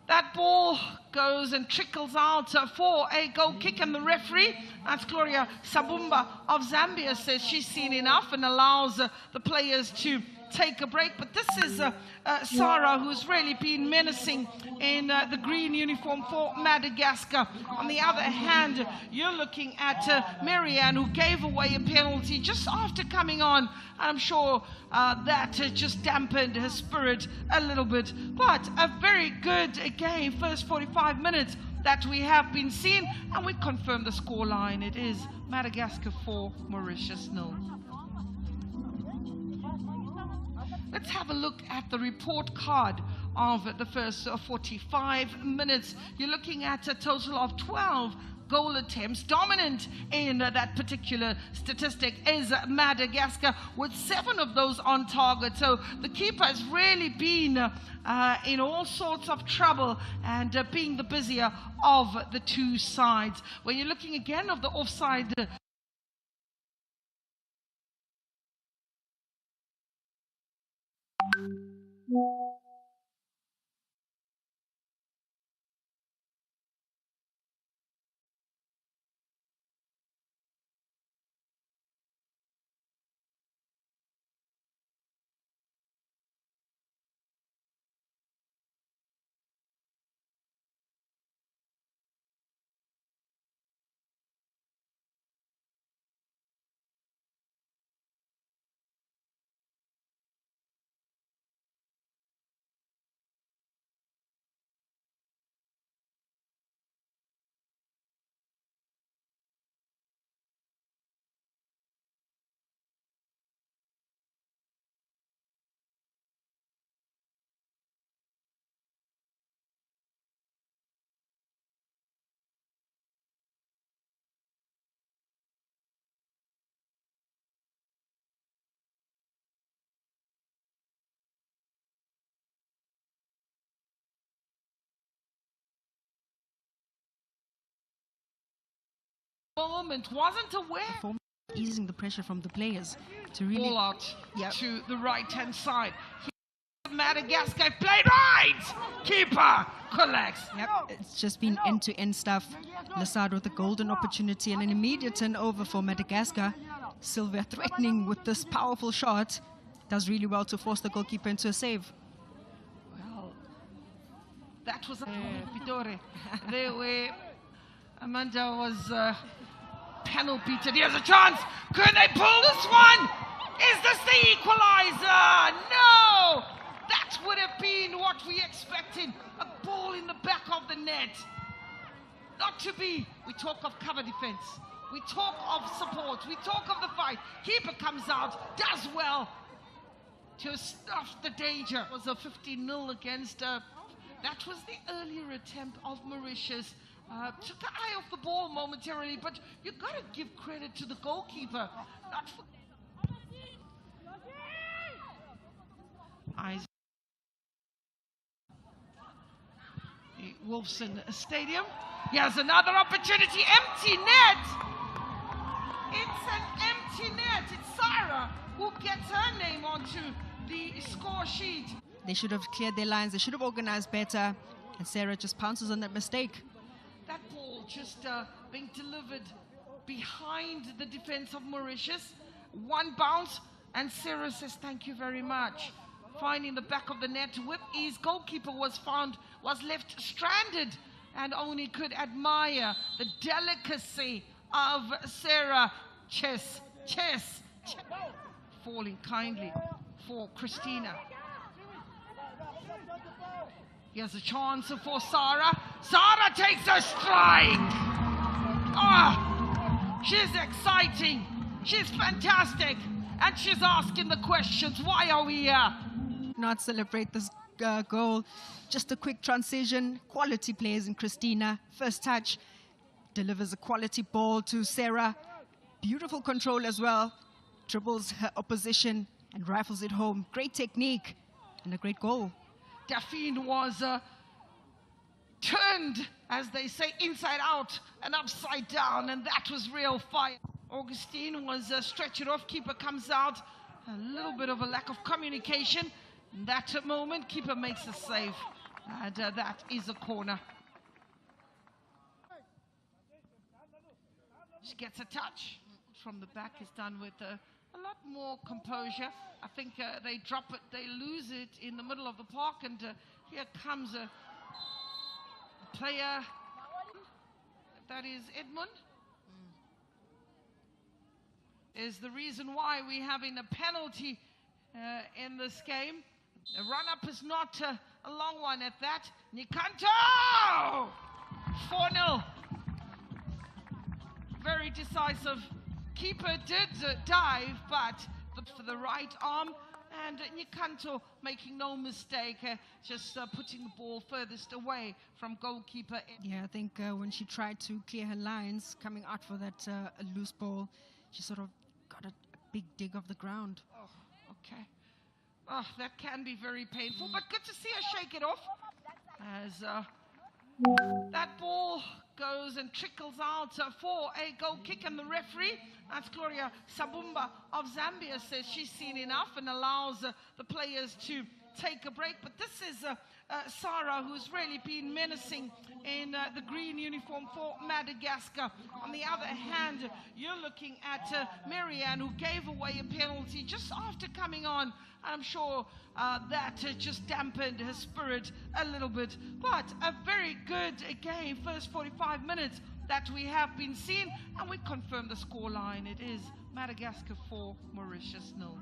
that ball goes and trickles out for a goal kick, and the referee, that's Gloria Sabumba of Zambia, says she's seen enough and allows the players to take a break. But this is Sarah, who's really been menacing in the green uniform for Madagascar. On the other hand, you're looking at Marianne, who gave away a penalty just after coming on. I'm sure that just dampened her spirit a little bit. But a very good game, first 45 minutes that we have been seeing, and we confirm the scoreline. It is Madagascar 4, Mauritius 0. Let's have a look at the report card of the first 45 minutes. You're looking at a total of 12 goal attempts. Dominant in that particular statistic is Madagascar, with 7 of those on target. So the keeper has really been in all sorts of trouble and being the busier of the two sides. When you're looking again of the offside moment, wasn't aware. Easing the pressure from the players to really Ball out to the right-hand side. Madagascar played right. Keeper collects. Yep, it's just been end-to-end stuff. Lassard with a golden opportunity and an immediate turnover for Madagascar. Silva threatening with this powerful shot. Does really well to force the goalkeeper into a save. Well, that was Pitore. There were Amanda was panel beaten. Here's a chance. Could they pull this one? Is this the equalizer? No! That would have been what we expected. A ball in the back of the net. Not to be. We talk of cover defense. We talk of support. We talk of the fight. Keeper comes out, does well to stuff the danger. It was a 15-0 against. That was the earlier attempt of Mauritius. Took the eye off the ball momentarily, but you've got to give credit to the goalkeeper. Not for Wolfson Stadium. Here's another opportunity. Empty net. It's an empty net. It's Sarah who gets her name onto the score sheet. They should have cleared their lines. They should have organized better. And Sarah just pounces on that mistake. That ball just being delivered behind the defense of Mauritius. One bounce, and Sarah says, thank you very much. Finding the back of the net with ease. Goalkeeper was left stranded, and only could admire the delicacy of Sarah. Chess. Falling kindly for Christina. Here's a chance for Sarah. Sarah takes a strike. She's exciting. She's fantastic. And she's asking the questions. Why are we here? Not celebrate this goal. Just a quick transition. Quality players in Christina. First touch. Delivers a quality ball to Sarah. Beautiful control as well. Dribbles her opposition and rifles it home. Great technique and a great goal. Daphne was turned, as they say, inside out and upside down, and that was real fire. Augustine was stretched off. Keeper comes out. A little bit of a lack of communication. In that moment, keeper makes a save, and that is a corner. She gets a touch from the back. Is done with a a lot more composure. I think they drop it, they lose it in the middle of the park, and here comes a player, that is Edmund, is the reason why we're having a penalty in this game. The run-up is not a long one at that. Nikanto! 4-0. Very decisive. Keeper did dive, but for the right arm. And Nikanto making no mistake, just putting the ball furthest away from goalkeeper. Yeah, I think when she tried to clear her lines, coming out for that loose ball, she sort of got a big dig of the ground. Oh, okay. Oh, that can be very painful, but good to see her shake it off as that ball goes and trickles out for a goal kick, and the referee, that's Gloria Sabumba of Zambia, says she's seen enough and allows the players to take a break. But this is Sarah, who's really been menacing in the green uniform for Madagascar. On the other hand, you're looking at Marianne, who gave away a penalty just after coming on. I'm sure that just dampened her spirit a little bit. But a very good game, first 45 minutes that we have been seeing, and we confirm the scoreline. It is Madagascar 4, Mauritius 0.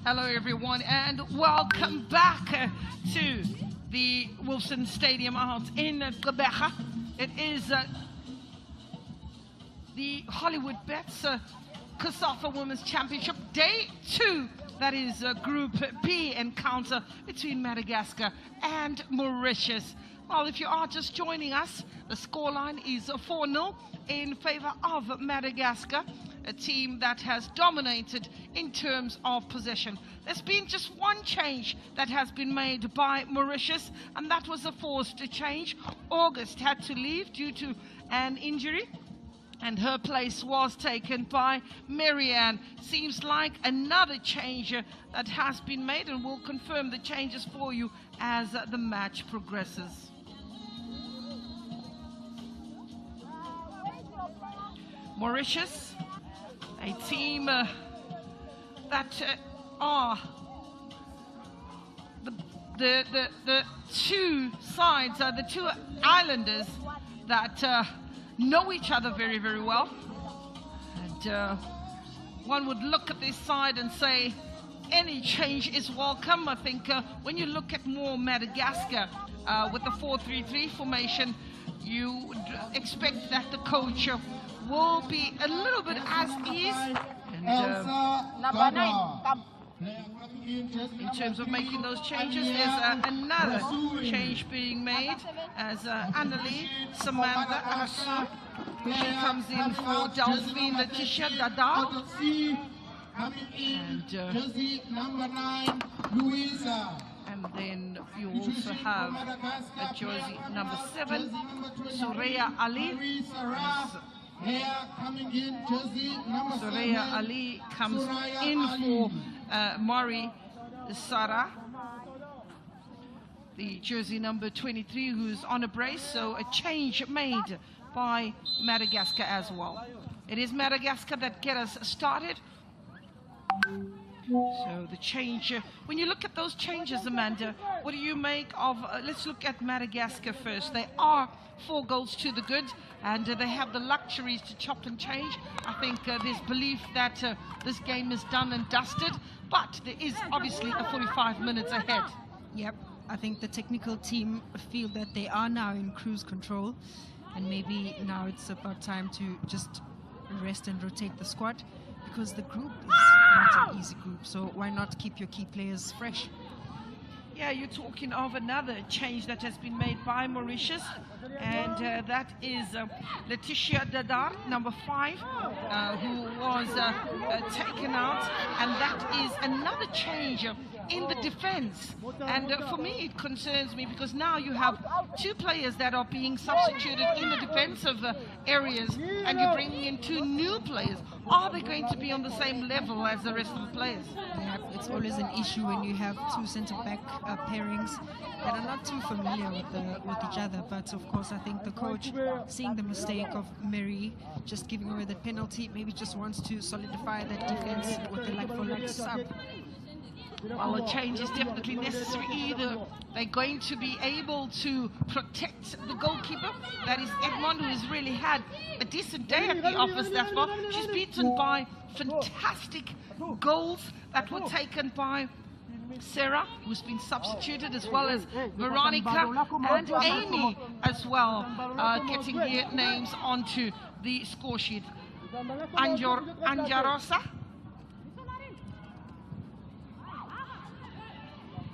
Hello everyone and welcome back to the Wilson Stadium out in Gqeberha. It is the HollywoodBets COSAFA Women's Championship Day 2. That is Group B encounter between Madagascar and Mauritius. Well, if you are just joining us, the scoreline is 4-0 in favor of Madagascar, a team that has dominated in terms of possession. There's been just one change that has been made by Mauritius, and that was a forced change. August had to leave due to an injury, and her place was taken by Marianne. Seems like another change that has been made, and we'll confirm the changes for you as the match progresses. Mauritius, a team that are the two sides, the two islanders that know each other very, very well. And one would look at this side and say any change is welcome. I think when you look at more Madagascar with the 4-3-3 formation, you would expect that the coach will be a little bit as ease. And in terms of making those changes, there's another change being made as Annalie Samantha Asu, she comes in for Delphine Letitia Dada. And then you also have a jersey number 7, Soraya Ali. Soraya Ali comes in for Mari Sara, the jersey number 23, who's on a brace. So a change made by Madagascar as well. It is Madagascar that get us started. So the change, when you look at those changes, Amanda, what do you make of, let's look at Madagascar first. They are 4 goals to the good, and they have the luxuries to chop and change. I think there's belief that this game is done and dusted, but there is obviously a 45 minutes ahead. Yep, I think the technical team feel that they are now in cruise control, and maybe now it's about time to just rest and rotate the squad, because the group is not an easy group, so why not keep your key players fresh? Yeah, you're talking of another change that has been made by Mauritius, and that is Letitia Dadar, number 5, who was taken out, and that is another change in the defense. And for me, it concerns me because now you have two players that are being substituted in the defensive areas, and you're bringing in two new players. Are they going to be on the same level as the rest of the players? Yeah, it's always an issue when you have two centre-back pairings that are not too familiar with each other. But of course, I think the coach, seeing the mistake of Mary just giving away the penalty, maybe just wants to solidify that defense with the like-for-like sub. Well, a change is definitely necessary. Either they're going to be able to protect the goalkeeper, that is Edmond, who has really had a decent day at the office thus far. She's beaten by fantastic goals that were taken by Sarah, who's been substituted, as well as Veronica and Amy as well, getting their names onto the score sheet. Anjarosa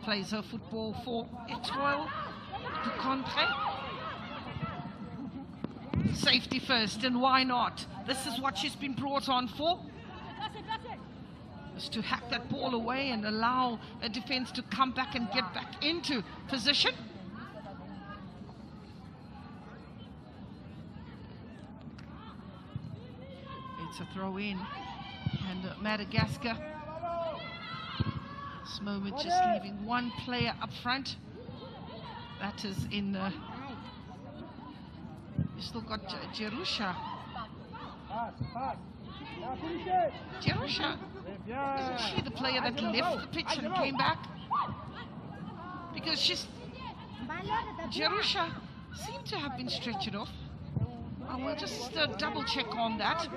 plays her football for Etoile du Contre. Safety first, and why not? This is what she's been brought on for. Is to hack that ball away and allow a defense to come back and get back into position. It's a throw in, and Madagascar, this moment just leaving one player up front. That is in you still got Jerusha. Jerusha, isn't she the player that left the pitch and came back? Because Jerusha seemed to have been stretched off. I will just double check on that.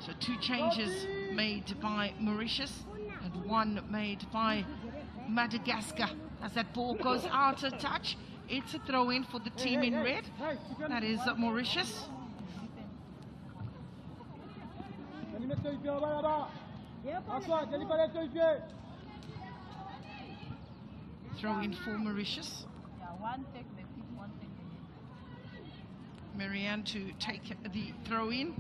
So two changes made by Mauritius and one made by Madagascar. As that ball goes out of touch, it's a throw-in for the team in red. That is Mauritius. Throw-in for Mauritius. Marianne to take the throw-in.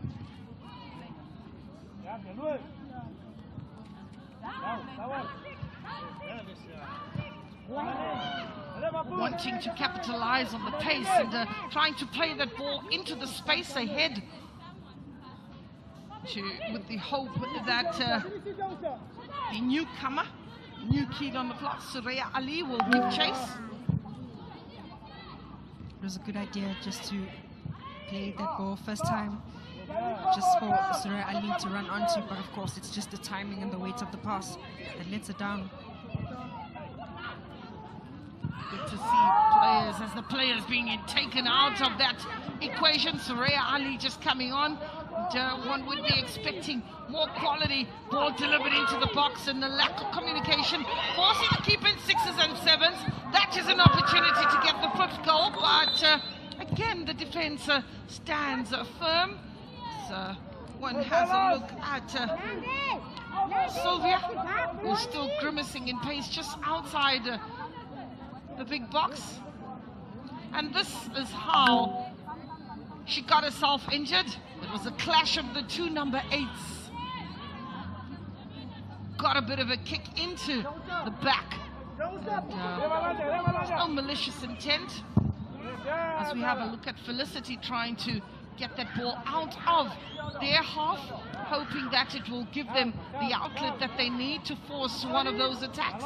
Wanting to capitalize on the pace and trying to play that ball into the space ahead, with the hope that the newcomer, new kid on the block, Suraya Ali, will give chase. It was a good idea just to play that ball first time, just for Suraya Ali to run onto, but of course it's just the timing and the weight of the pass that lets it down. Good to see players, as the players being taken out of that equation. Suraya Ali just coming on. One would be expecting more quality ball delivered into the box, and the lack of communication forcing the keeper in 6s and 7s. That is an opportunity to get the 5th goal, but again the defense stands firm. So one has a look at Sylvia, who's still grimacing in pace just outside the big box. And this is how she got herself injured. It was a clash of the two number 8s. Got a bit of a kick into the back. No malicious intent. As we have a look at Felicity trying to get that ball out of their half, hoping that it will give them the outlet that they need to force one of those attacks.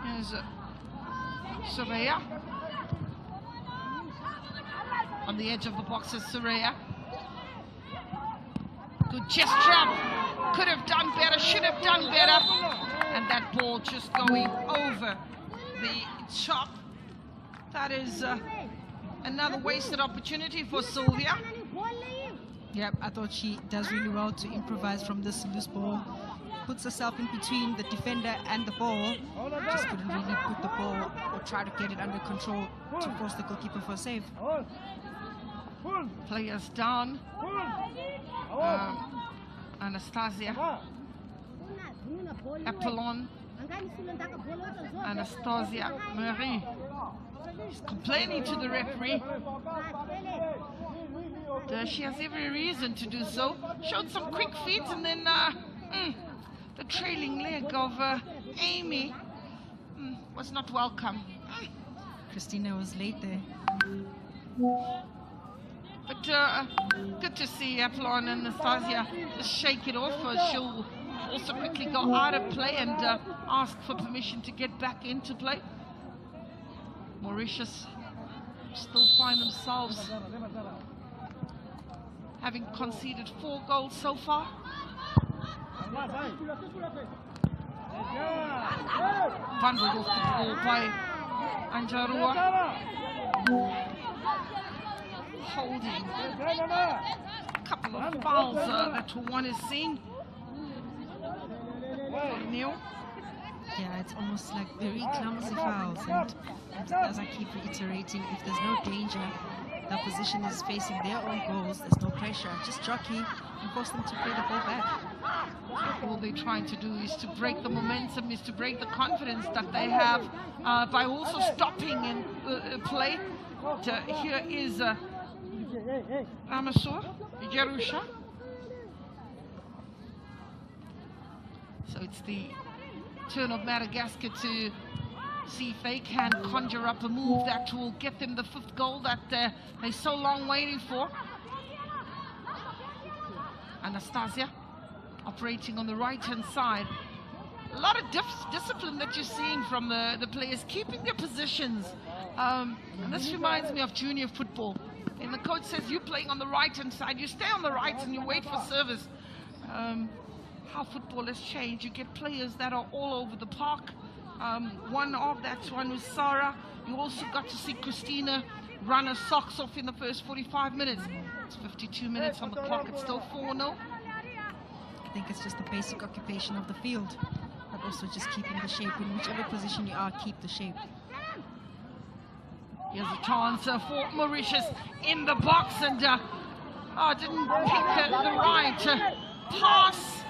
Here's Suraya. On the edge of the box is Suraya. Good chest trap. Could have done better, should have done better. And that ball just going over the top. That is another wasted opportunity for Sylvia. Yep, I thought she does really well to improvise from this loose ball. Puts herself in between the defender and the ball. Just couldn't really put the ball or try to get it under control to force the goalkeeper for a save. Players down. Anastasia, Apollon, Anastasia, Marie. She's complaining to the referee. She has every reason to do so. Showed some quick feet, and then the trailing leg of Amy was not welcome. Christina was late there. But good to see Apollon and Anastasia just shake it off. She'll also quickly go out of play and ask for permission to get back into play. Mauritius still find themselves having conceded 4 goals so far. Bundled off the ball by Anjarua. Holding. A couple of fouls that one is seeing. Neil. Yeah, it's almost like very clumsy fouls, and as I keep reiterating, if there's no danger, the opposition is facing their own goals, there's no pressure, just jockey and force them to play the ball back. All they're trying to do is to break the momentum, is to break the confidence that they have by also stopping in play. Here is Ramasur, Jerusha. So it's the turn of Madagascar to see if they can conjure up a move that will get them the 5th goal that they're so long waiting for. Anastasia operating on the right-hand side. A lot of discipline that you're seeing from the players, keeping their positions. And this reminds me of junior football. And the coach says, you're playing on the right-hand side, you stay on the right and you wait for service. How football has changed. You get players that are all over the park. One of that one was Sarah. You also got to see Christina run her socks off in the first 45 minutes. It's 52 minutes on the clock. It's still 4-0. I think it's just the basic occupation of the field, but also just keeping the shape. In whichever position you are, keep the shape. Here's a chance for Mauritius in the box, and didn't pick the right pass.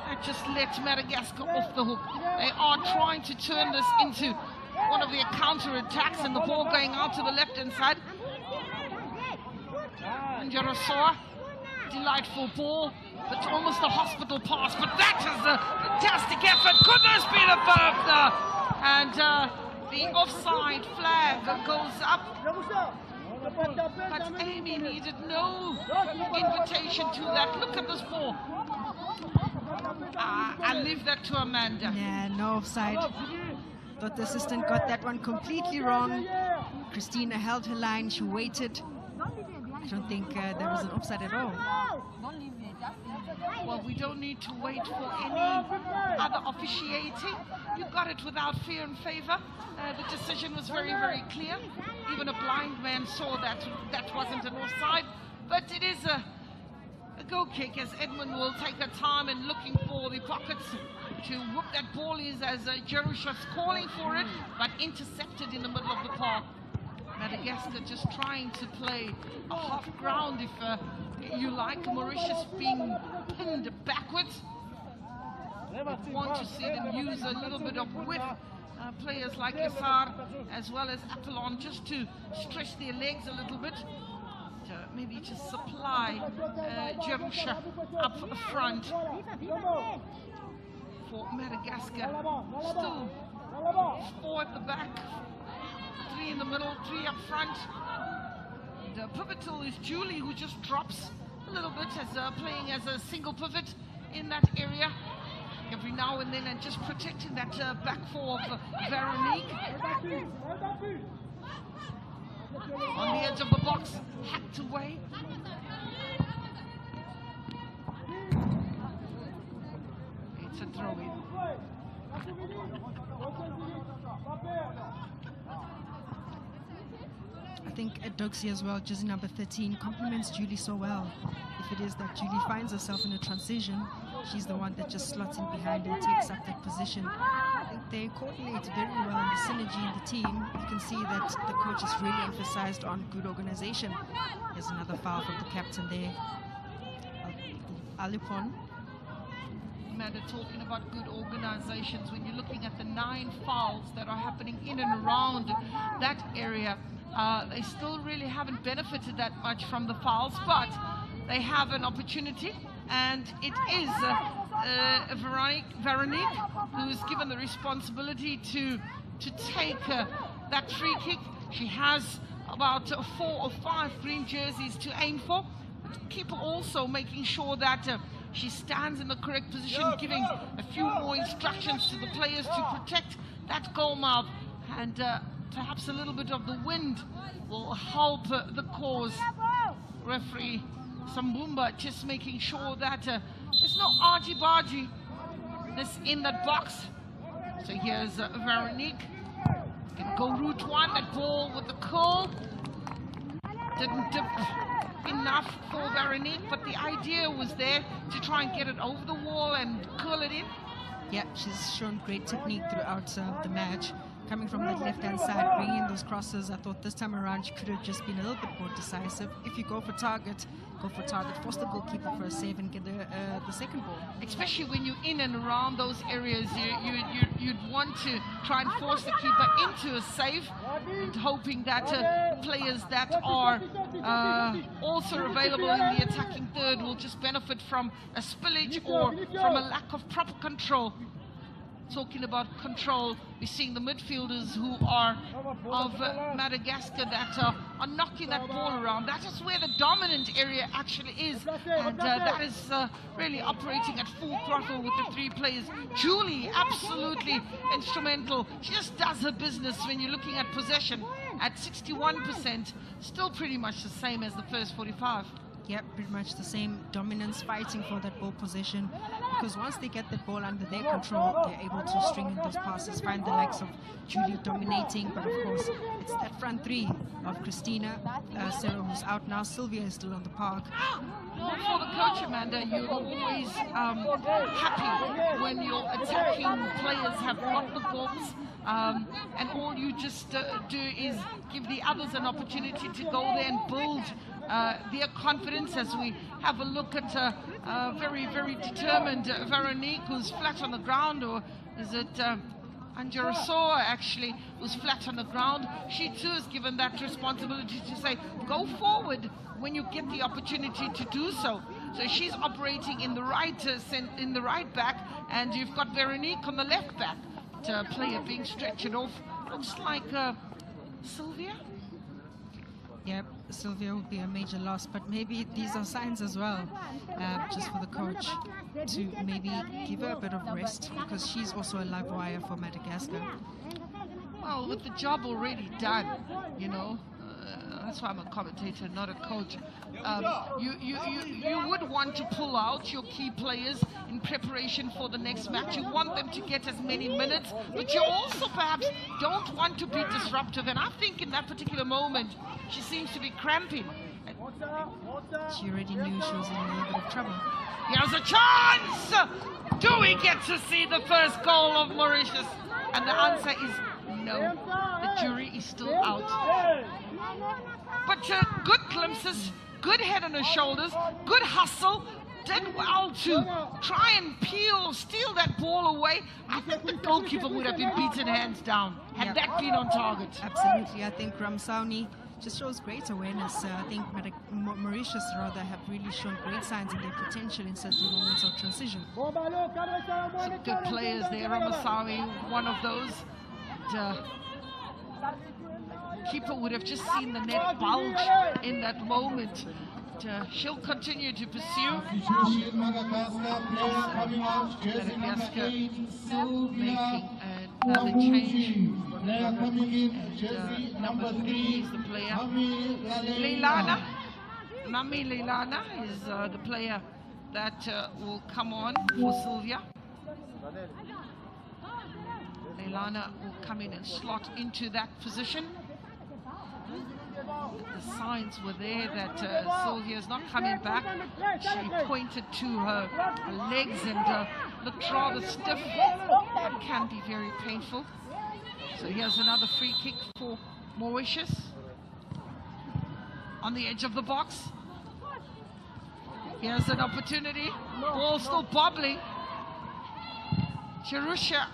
That just let Madagascar off the hook. They are trying to turn this into one of their counter-attacks, and the ball going out to the left-hand side. And Jarasoa, delightful ball, but almost a hospital pass. But that is a fantastic effort. Could this be the birth? And the offside flag goes up. But Amy needed no invitation to that. Look at this ball. I leave that to Amanda. Yeah, no offside. Thought the assistant got that one completely wrong. Christina held her line, she waited. I don't think there was an offside at all. Well, we don't need to wait for any other officiating. You got it without fear and favor. The decision was very, very clear. Even a blind man saw that that wasn't an offside. But it is a goal kick, as Edmund will take her time and looking for the pockets to whoop that ball is, as Jerusha's calling for it, but intercepted in the middle of the park. Madagascar just trying to play a half ground, if you like. Mauritius being pinned backwards. We want to see them use a little bit of width. Players like Essar as well as Apollon, just to stretch their legs a little bit. Maybe to supply Jerusha up front for Madagascar. Still 4 at the back, 3 in the middle, 3 up front. The pivotal is Julie, who just drops a little bit as playing as a single pivot in that area every now and then, and just protecting that back 4 of Veronique. On the edge of the box, hacked away. It's a throw-in. I think Doxy as well, jersey number 13, complements Julie so well. If it is that Julie finds herself in a transition, she's the one that just slots in behind and takes up that position. I think they coordinate very well in the synergy in the team. You can see that the coach has really emphasized on good organization. There's another foul from the captain there, Alipon. Amanda, talking about good organizations, when you're looking at the 9 fouls that are happening in and around that area, they still really haven't benefited that much from the fouls, but they have an opportunity, and it is Veronique who is given the responsibility to take that free kick. She has about 4 or 5 green jerseys to aim for. Keeper also making sure that she stands in the correct position, giving a few more instructions to the players to protect that goal mouth, and perhaps a little bit of the wind will help the cause. Referee Sambumba just making sure that there's no argy-bargy in that box. So here's Veronique. Can go route 1, that ball with the curl. Didn't dip enough for Veronique, but the idea was there to try and get it over the wall and curl it in. Yeah, she's shown great technique throughout the match. Coming from that left-hand side, bringing in those crosses. I thought this time around she could have just been a little bit more decisive. If you go for target, force the goalkeeper for a save and get the second ball. Especially when you're in and around those areas, you'd want to try and force the keeper into a save, and hoping that players that are also available in the attacking third will just benefit from a spillage or from a lack of proper control. Talking about control, we're seeing the midfielders who are of Madagascar that are knocking that ball around. That is where the dominant area actually is, and that is really operating at full throttle with the 3 players. Julie, absolutely instrumental. She just does her business when you're looking at possession at 61%, still pretty much the same as the first 45. Yep, pretty much the same dominance, fighting for that ball possession, because once they get the ball under their control, they're able to string in those passes, find the likes of Julie dominating, but of course it's that front 3 of Christina, Sarah who's out now, Sylvia is still on the park. Well, for the coach, Amanda, you're always happy when your attacking players have got the goals, and all you just do is give the others an opportunity to go there and build their confidence. As we have a look at very, very determined Veronique, who's flat on the ground, or is it Anjarasoa actually, who's flat on the ground. She too is given that responsibility to say, go forward when you get the opportunity to do so. So she's operating in the right back, and you've got Veronique on the left back. Player being stretched off. Looks like Sylvia. Yep, Sylvia would be a major loss, but maybe these are signs as well, just for the coach to maybe give her a bit of rest, because she's also a live wire for Madagascar. Well, with the job already done, you know, that's why I'm a commentator, not a coach. You would want to pull out your key players in preparation for the next match. You want them to get as many minutes, but you also perhaps don't want to be disruptive. And I think in that particular moment, she seems to be cramping. She already knew she was in a little bit of trouble. Here's a chance! Do we get to see the first goal of Mauritius? And the answer is no. The jury is still out. But good glimpses, good head on her shoulders, good hustle, did well to try and steal that ball away. I think the goalkeeper would have been beaten hands down had that been on target. Absolutely. I think Ramsauni just shows great awareness. I think Mauritius rather have really shown great signs of their potential in certain moments of transition. Some good players there. Ramsauni, one of those. Keeper would have just seen the net bulge in that moment. She'll continue to pursue. Madagascar making another change. And number 3 is the player. Leilana. Nami Leilana is the player that will come on for Sylvia. Leilana will come in and slot into that position. The signs were there that Sylvia's not coming back. She pointed to her legs and looked rather stiff. That can be very painful. So here's another free kick for Mauritius. On the edge of the box. Here's an opportunity. Ball still bobbling. Jerusha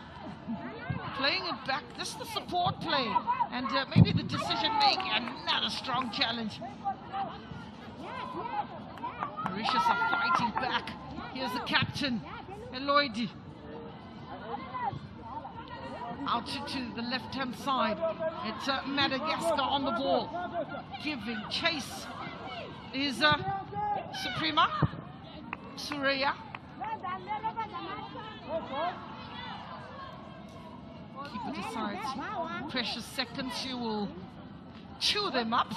playing it back. This is the support play. And maybe the decision making. Another strong challenge. Mauritius are fighting back. Here's the captain, Eloidi. Out to the left-hand side. It's Madagascar on the ball. Giving chase is Suprema. Surya. Keep it aside. Precious seconds. She will chew them up.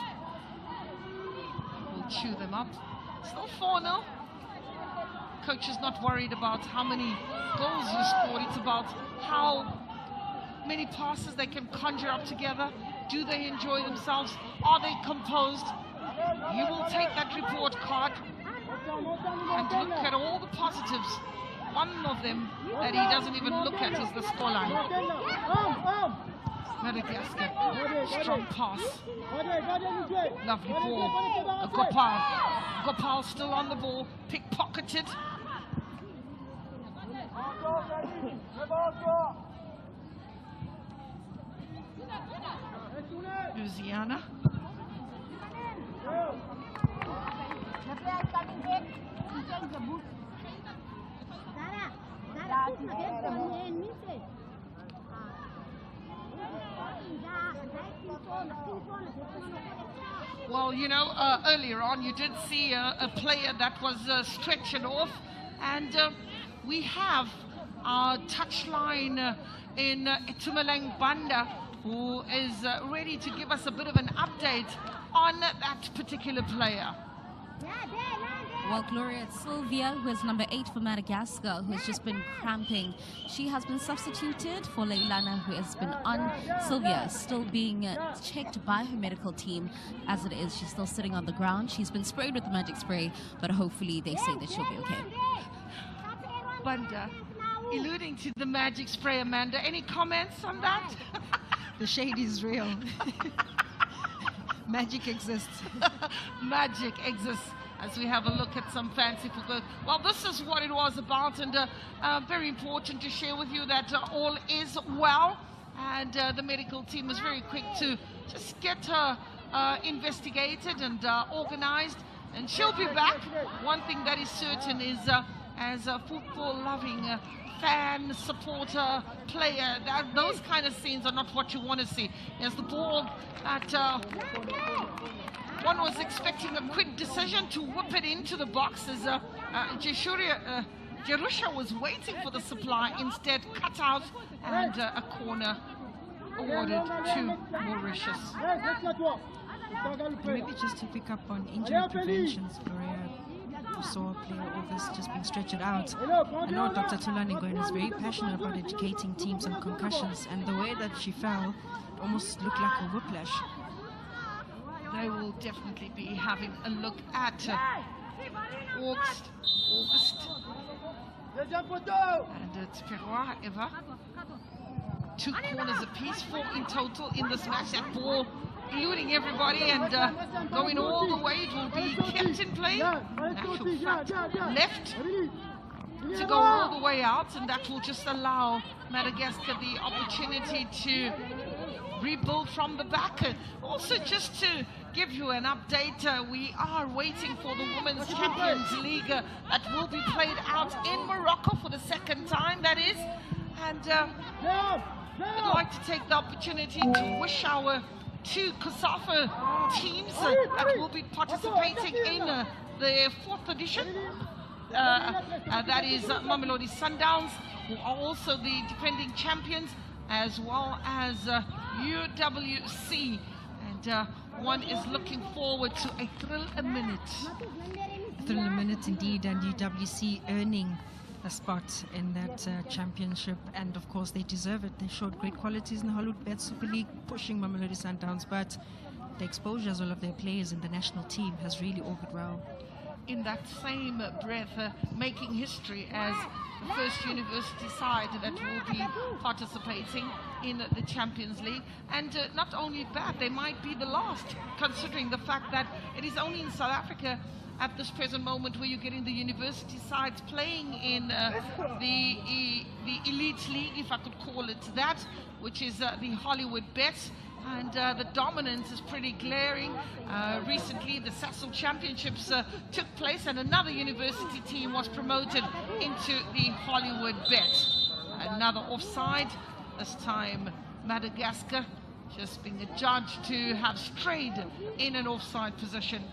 Will chew them up. Still 4-0. Coach is not worried about how many goals you scored. It's about how many passes they can conjure up together. Do they enjoy themselves? Are they composed? You will take that report card and look at all the positives. One of them that he doesn't even look at is the scoreline. Madagascar, strong pass. Lovely ball. Gopal. Gopal still on the ball, pickpocketed. Louisiana. Well, you know, earlier on you did see a player that was stretching off, and we have our touchline in Itumeleng Banda, who is ready to give us a bit of an update on that particular player. Well, Gloria, it's Sylvia, who is number 8 for Madagascar, who has just been cramping. She has been substituted for Leilana, who has been on. Sylvia is still being checked by her medical team. As it is, she's still sitting on the ground. She's been sprayed with the magic spray, but hopefully they say that she'll be okay. Banda, alluding to the magic spray, Amanda, any comments on that? The shade is real. Magic exists. Magic exists. As we have a look at some fancy football. Well, this is what it was about, and very important to share with you that all is well, and the medical team is very quick to just get her investigated and organized, and she'll be back. One thing that is certain is as a football-loving fan, supporter, player, those kind of scenes are not what you want to see. There's the ball that one was expecting a quick decision to whip it into the box as Jerusha was waiting for the supply, instead cut out, and a corner awarded to Mauritius. Maybe just to pick up on injury preventions, Gloria, we saw a player all this just being stretched out. I know Dr. Tulani Ngoen is very passionate about educating teams on concussions, and the way that she fell, it almost looked like a whiplash. They will definitely be having a look at August. And it's Peroa, Eva. 2 corners apiece, 4 in total in this match. That ball eluding everybody and going all the way. It will be kept in play. In actual fact, left to go all the way out, and that will just allow Madagascar the opportunity to rebuild from the back. Also, just to give you an update, we are waiting for the Women's Champions League that will be played out in Morocco for the 2nd time, that is. And I'd like to take the opportunity to wish our 2 COSAFA teams that will be participating in the 4th edition. That is Mamelodi Sundowns, who are also the defending champions, as well as UWC, and one is looking forward to a thrill a minute. Thrill a minute indeed, and UWC earning a spot in that championship, and of course they deserve it. They showed great qualities in the HollywoodBets Super League, pushing Mamelodi Sundowns, but the exposure as well of their players in the national team has really augured well. In that same breath, making history as the first university side that will be participating in the Champions League. And not only that, they might be the last, considering the fact that it is only in South Africa at this present moment where you're getting the university sides playing in the elite league, if I could call it that, which is the HollywoodBets. And the dominance is pretty glaring. Recently, the Sasol Championships took place, and another university team was promoted into the HollywoodBets. Another offside, this time Madagascar just being adjudged to have strayed in an offside position.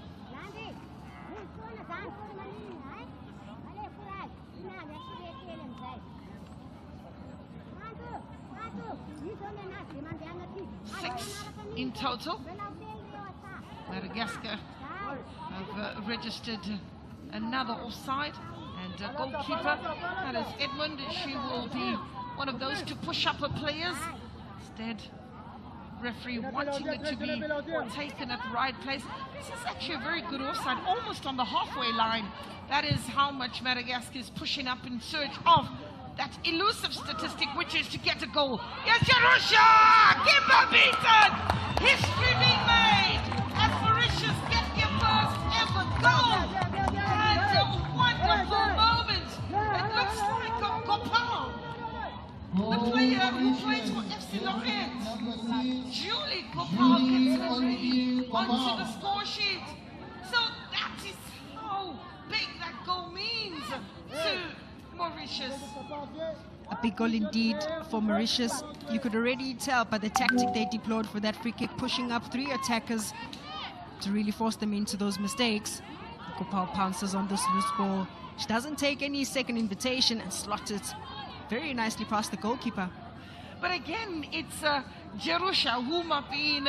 Six in total. Madagascar have registered another offside, and goalkeeper, that is Edmund. She will be one of those to push up her players. Instead, referee wanting it to be taken at the right place. This is actually a very good offside, almost on the halfway line. That is how much Madagascar is pushing up in search of that elusive statistic, which is to get a goal. Yes, Jerusha! Keeper beaten! History being made as Mauritius get their first ever goal. And a wonderful moment. It looks like Gopal, the player who plays for FC Lorient. Julie Gopal gets her name onto the score sheet. So that is how big that goal means to Mauritius. A big goal indeed for Mauritius. You could already tell by the tactic they deployed for that free kick, pushing up three attackers to really force them into those mistakes. Gopal pounces on this loose ball. She doesn't take any second invitation and slots it very nicely past the goalkeeper. But again, it's Jerusha whom I've been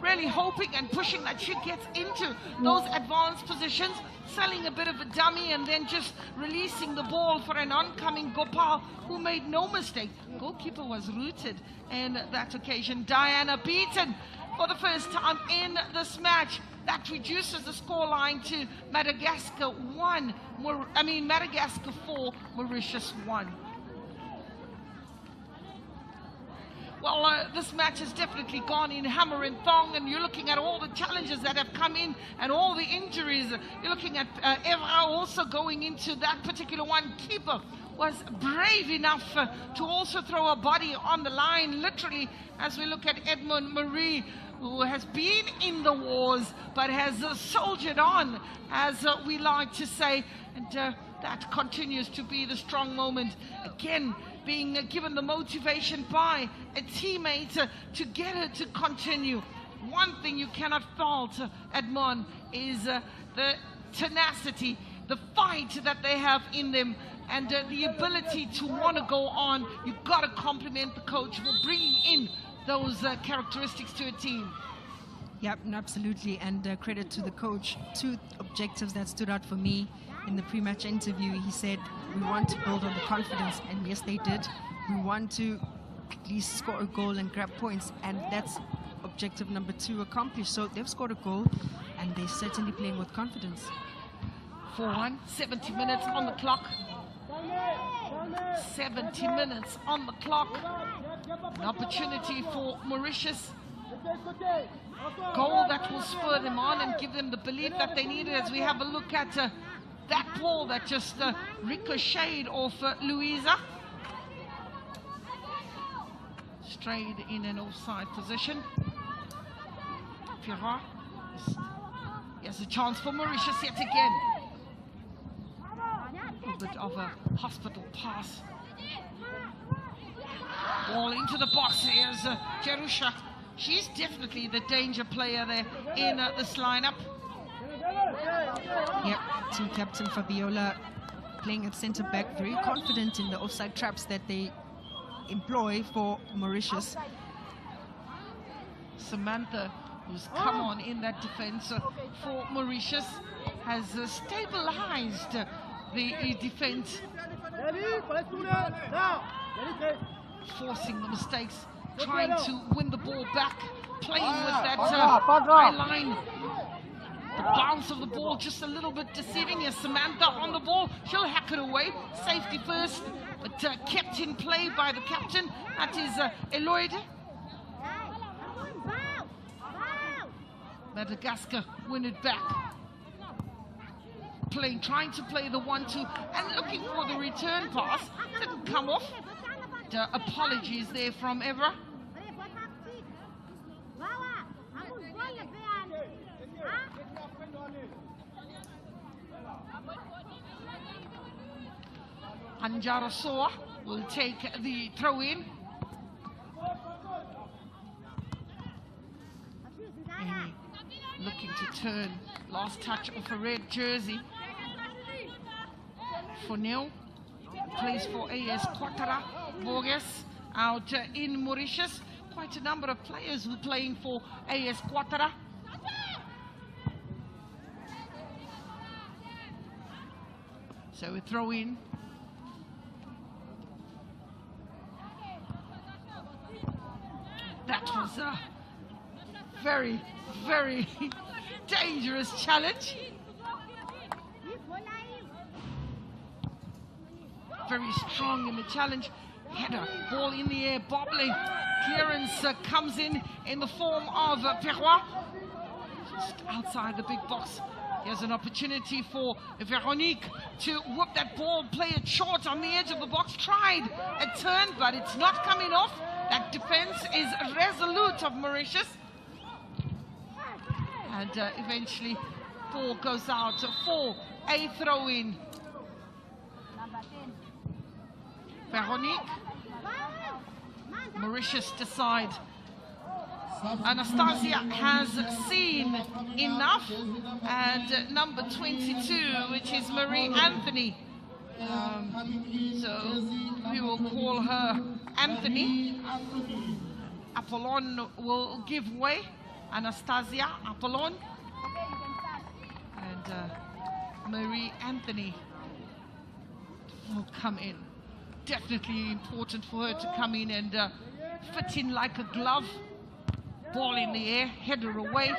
really hoping and pushing that she gets into those advanced positions, selling a bit of a dummy and then just releasing the ball for an oncoming Gopal who made no mistake. Goalkeeper was rooted in that occasion. Diana beaten for the first time in this match. That reduces the scoreline to Madagascar 4, Mauritius 1. Well, this match has definitely gone in hammer and thong, and you're looking at all the challenges that have come in and all the injuries. You're looking at Evra also going into that particular one. Keeper was brave enough to also throw a body on the line, literally, as we look at Edmund Marie, who has been in the wars but has soldiered on, as we like to say, and that continues to be the strong moment. Again, being given the motivation by a teammate to get her to continue. One thing you cannot fault Edmond is the tenacity, the fight that they have in them, and the ability to want to go on. You've got to compliment the coach for bringing in those characteristics to a team. Yep, absolutely, and credit to the coach. Two objectives that stood out for me in the pre-match interview. He said, we want to build on the confidence, and yes, they did. We want to at least score a goal and grab points, and that's objective number 2 accomplished. So they've scored a goal, and they're certainly playing with confidence. 4-1, 70 minutes on the clock. 70 minutes on the clock. An opportunity for Mauritius. Goal that will spur them on and give them the belief that they need it, as we have a look at that ball that just ricocheted off Louisa. Strayed in an offside position. Pierrot. Here's a chance for Mauritius yet again. A little bit of a hospital pass. Ball into the box. Here's Jerusha. She's definitely the danger player there in this lineup. Yep, team captain Fabiola playing at centre back, very confident in the offside traps that they employ for Mauritius. Samantha, who's come on in that defense for Mauritius, has stabilized the defense, forcing the mistakes, trying to win the ball back, playing with that high line. The bounce of the ball just a little bit deceiving. Is Samantha on the ball? She'll hack it away. Safety first. but kept in play by the captain. That is Eloide. Madagascar win it back. Trying to play the 1-2 and looking for the return pass. Didn't come off. Apologies there from Evra. Anjara Soa will take the throw in. Looking to turn. Last touch of a red jersey. For Neil. Plays for AS Quattara. Borges out in Mauritius. Quite a number of players who are playing for AS Quattara. So we throw in. That was a very, very dangerous challenge. Very strong in the challenge. Header, ball in the air, bobbling. Clearance comes in the form of Perrois. Just outside the big box. Here's an opportunity for Veronique to whoop that ball, play it short on the edge of the box. Tried a turn, but it's not coming off. That defense is resolute of Mauritius. And eventually, ball goes out for a throw-in. Veronique. Mauritius decide. Anastasia has seen enough, and number 22, which is Marie Anthony. So we will call her Anthony. Apollon will give way. Anastasia, Apollon, and Marie Anthony will come in. Definitely important for her to come in and fit in like a glove. Ball in the air, header away,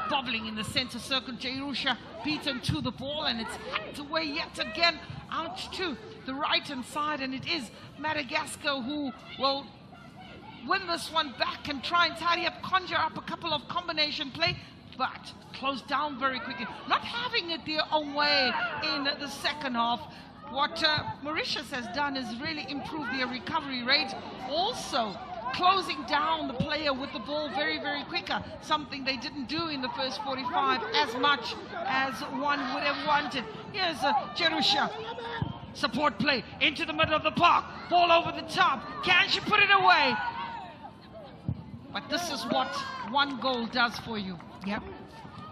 bobbling in the center circle. Jerusha beaten to the ball, and it's hacked away yet again out to the right-hand side, and it is Madagascar who will win this one back and try and tidy up, conjure up a couple of combination play, but closed down very quickly. Not having it their own way in the second half. What Mauritius has done is really improve their recovery rate. Also, closing down the player with the ball very, very quicker. Something they didn't do in the first 45 as much as one would have wanted. Here's Jerusha. Support play into the middle of the park. Ball over the top. Can she put it away? But this is what one goal does for you. Yep.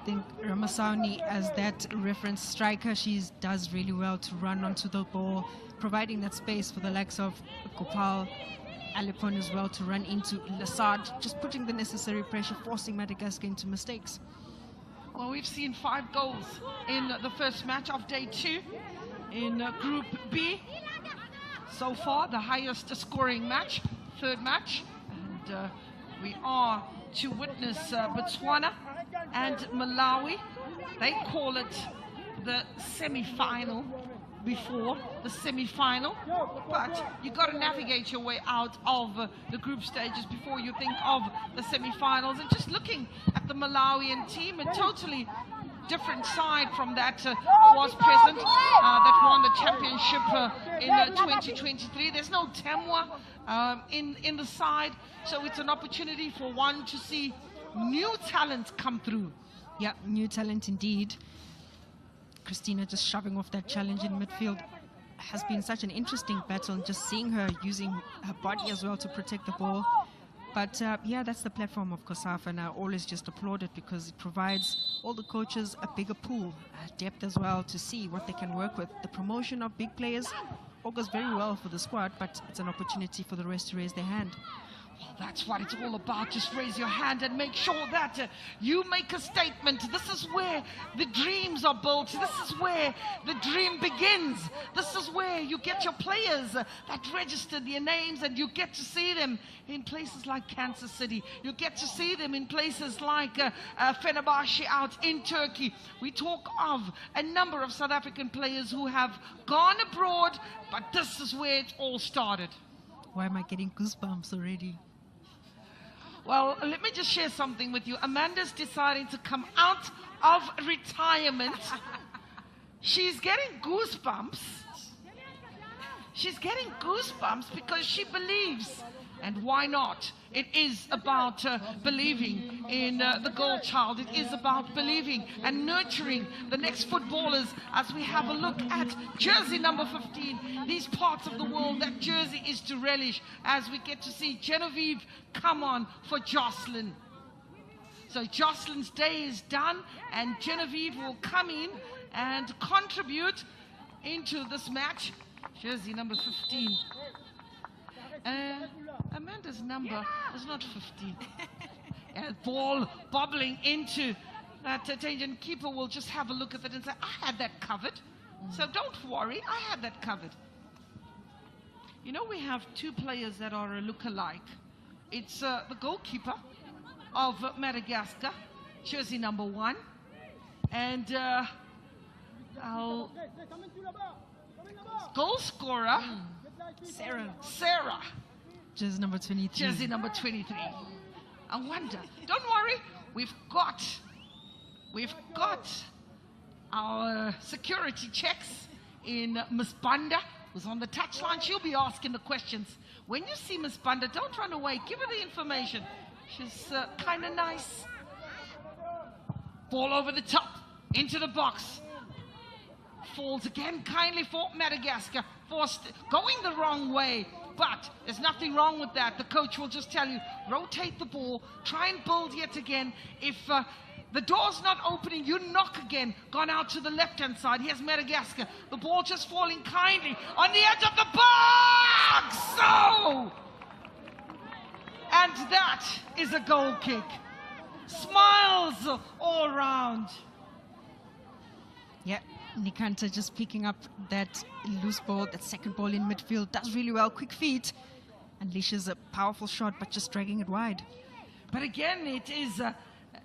I think Ramaswamy, as that reference striker, she does really well to run onto the ball, providing that space for the likes of Gopal, Alepon as well to run into Lassard, just putting the necessary pressure, forcing Madagascar into mistakes. Well, we've seen 5 goals in the first match of day 2 in Group B. So far, the highest scoring match, third match. And we are to witness Botswana and Malawi. They call it the semi-final before the semi-final, but you got to navigate your way out of the group stages before you think of the semi-finals. And just looking at the Malawian team, a totally different side from that was present, that won the championship in 2023. There's no Temwa in the side, so it's an opportunity for one to see new talent come through. Yeah, new talent indeed. Christina just shoving off that challenge in midfield has been such an interesting battle, and just seeing her using her body as well to protect the ball. But yeah, that's the platform of COSAFA, and I always just applaud it because it provides all the coaches a bigger pool, depth as well, to see what they can work with. The promotion of big players all goes very well for the squad, but it's an opportunity for the rest to raise their hand. Well, that's what it's all about. Just raise your hand and make sure that you make a statement. This is where the dreams are built. This is where the dream begins. This is where you get your players that register their names, and you get to see them in places like Kansas City. You get to see them in places like Fenerbahce out in Turkey. We talk of a number of South African players who have gone abroad, but this is where it all started. Why am I getting goosebumps already? Well, let me just share something with you. Amanda's deciding to come out of retirement. She's getting goosebumps. She's getting goosebumps because she believes. And why not? It is about believing in the girl child. It is about believing and nurturing the next footballers as we have a look at jersey number 15. These parts of the world, that jersey is to relish as we get to see Genevieve come on for Jocelyn. So Jocelyn's day is done, and Genevieve will come in and contribute into this match. Jersey number 15. Amanda's number is not 15. Ball bobbling into that Tangian keeper will just have a look at it and say, I had that covered. So don't worry, I had that covered. You know, we have two players that are a look-alike. It's the goalkeeper of Madagascar, jersey number 1, and our goal scorer, Sarah. Jersey number 23. Jersey number 23. I wonder. Don't worry, we've got our security checks in Miss Banda, who's on the touchline. She'll be asking the questions. When you see Miss Banda, don't run away. Give her the information. She's kind of nice. Ball over the top, into the box. Falls again kindly for Madagascar. Forced, going the wrong way. But there's nothing wrong with that. The coach will just tell you, rotate the ball, try and build yet again. If the door's not opening, you knock again. Gone out to the left-hand side. Here's Madagascar. The ball just falling kindly on the edge of the box. So, and that is a goal kick. Smiles all around. Yeah. Nikanta just picking up that loose ball, that second ball in midfield, does really well, quick feet, unleashes a powerful shot, but just dragging it wide. But again, it is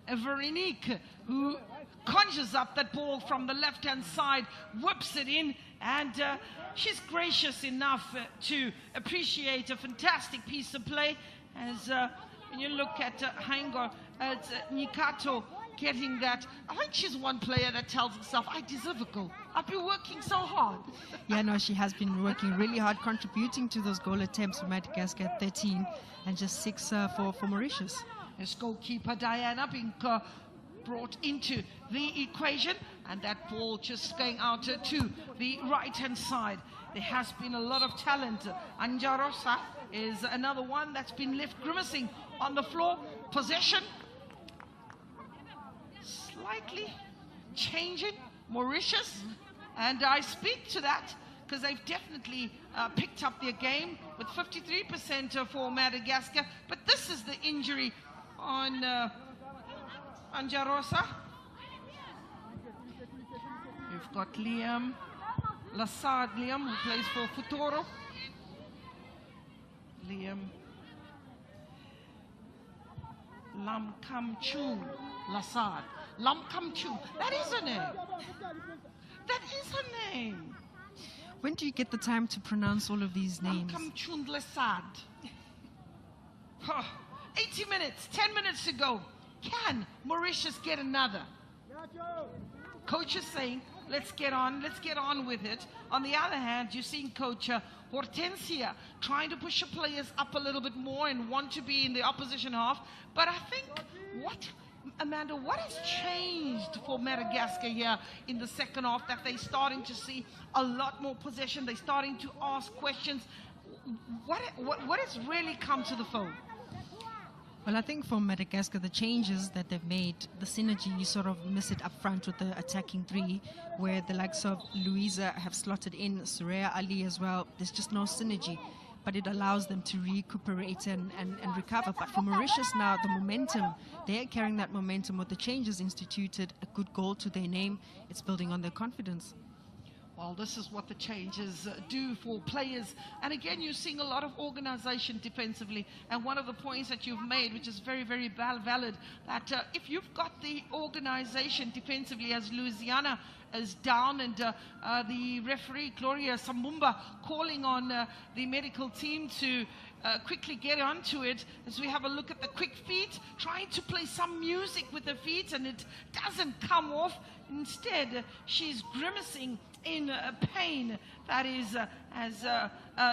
Veronique who conjures up that ball from the left-hand side, whips it in, and she's gracious enough to appreciate a fantastic piece of play. As when you look at Haingo, it's Nikato getting that. I think she's one player that tells herself, I deserve a goal. I've been working so hard. Yeah, no, she has been working really hard, contributing to those goal attempts for Madagascar at 13 and just 6 for Mauritius. As goalkeeper Diana being brought into the equation, and that ball just going out to the right-hand side. There has been a lot of talent. Anjarosa is another one that's been left grimacing on the floor. Possession slightly changing Mauritius, and I speak to that because they've definitely picked up their game with 53% for Madagascar. But this is the injury on Anjarosa. We've got Liam Lassard, who plays for Futuro. Liam Lamkamchun Lassard. Lamkamchun. That is a name. That is a name. When do you get the time to pronounce all of these names? Lamkamchun Lassard. 80 minutes, 10 minutes to go. Can Mauritius get another? Coach is saying, let's get on with it. On the other hand, you're seeing Coach Hortensia trying to push the players up a little bit more and want to be in the opposition half. But I think, Amanda, what has changed for Madagascar here in the second half, that they're starting to see a lot more possession, they're starting to ask questions? What has really come to the fore? Well, I think for Madagascar, the changes that they've made, the synergy, you sort of miss it up front with the attacking three, where the likes of Louisa have slotted in, Suraya Ali as well. There's just no synergy. but it allows them to recuperate and recover. But for Mauritius now, the momentum, they're carrying that momentum with the changes instituted, a good goal to their name. It's building on their confidence. Well, this is what the changes do for players. And again, you're seeing a lot of organization defensively. And one of the points that you've made, which is very, very valid, that if you've got the organization defensively, as Louisiana is down, and the referee, Gloria Sambumba, calling on the medical team to quickly get onto it, as we have a look at the quick feet, trying to play some music with the feet, and it doesn't come off. Instead, she's grimacing in pain. That is as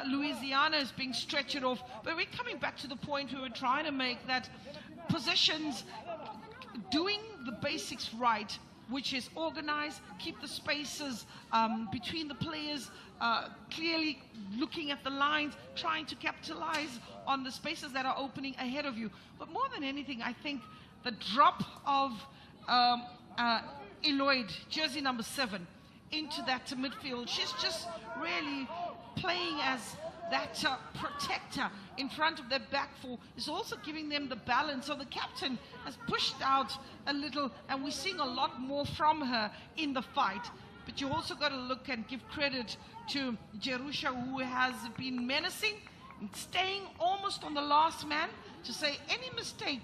Louisiana is being stretched off. But we're coming back to the point we were trying to make, that positions, doing the basics right, which is organize, keep the spaces between the players, clearly looking at the lines, trying to capitalize on the spaces that are opening ahead of you. But more than anything, I think the drop of Eloyd, jersey number 7, into that midfield. She's just really playing as that protector in front of their back four, is also giving them the balance. So the captain has pushed out a little, and we're seeing a lot more from her in the fight. But you also got to look and give credit to Jerusha, who has been menacing and staying almost on the last man, to say any mistake,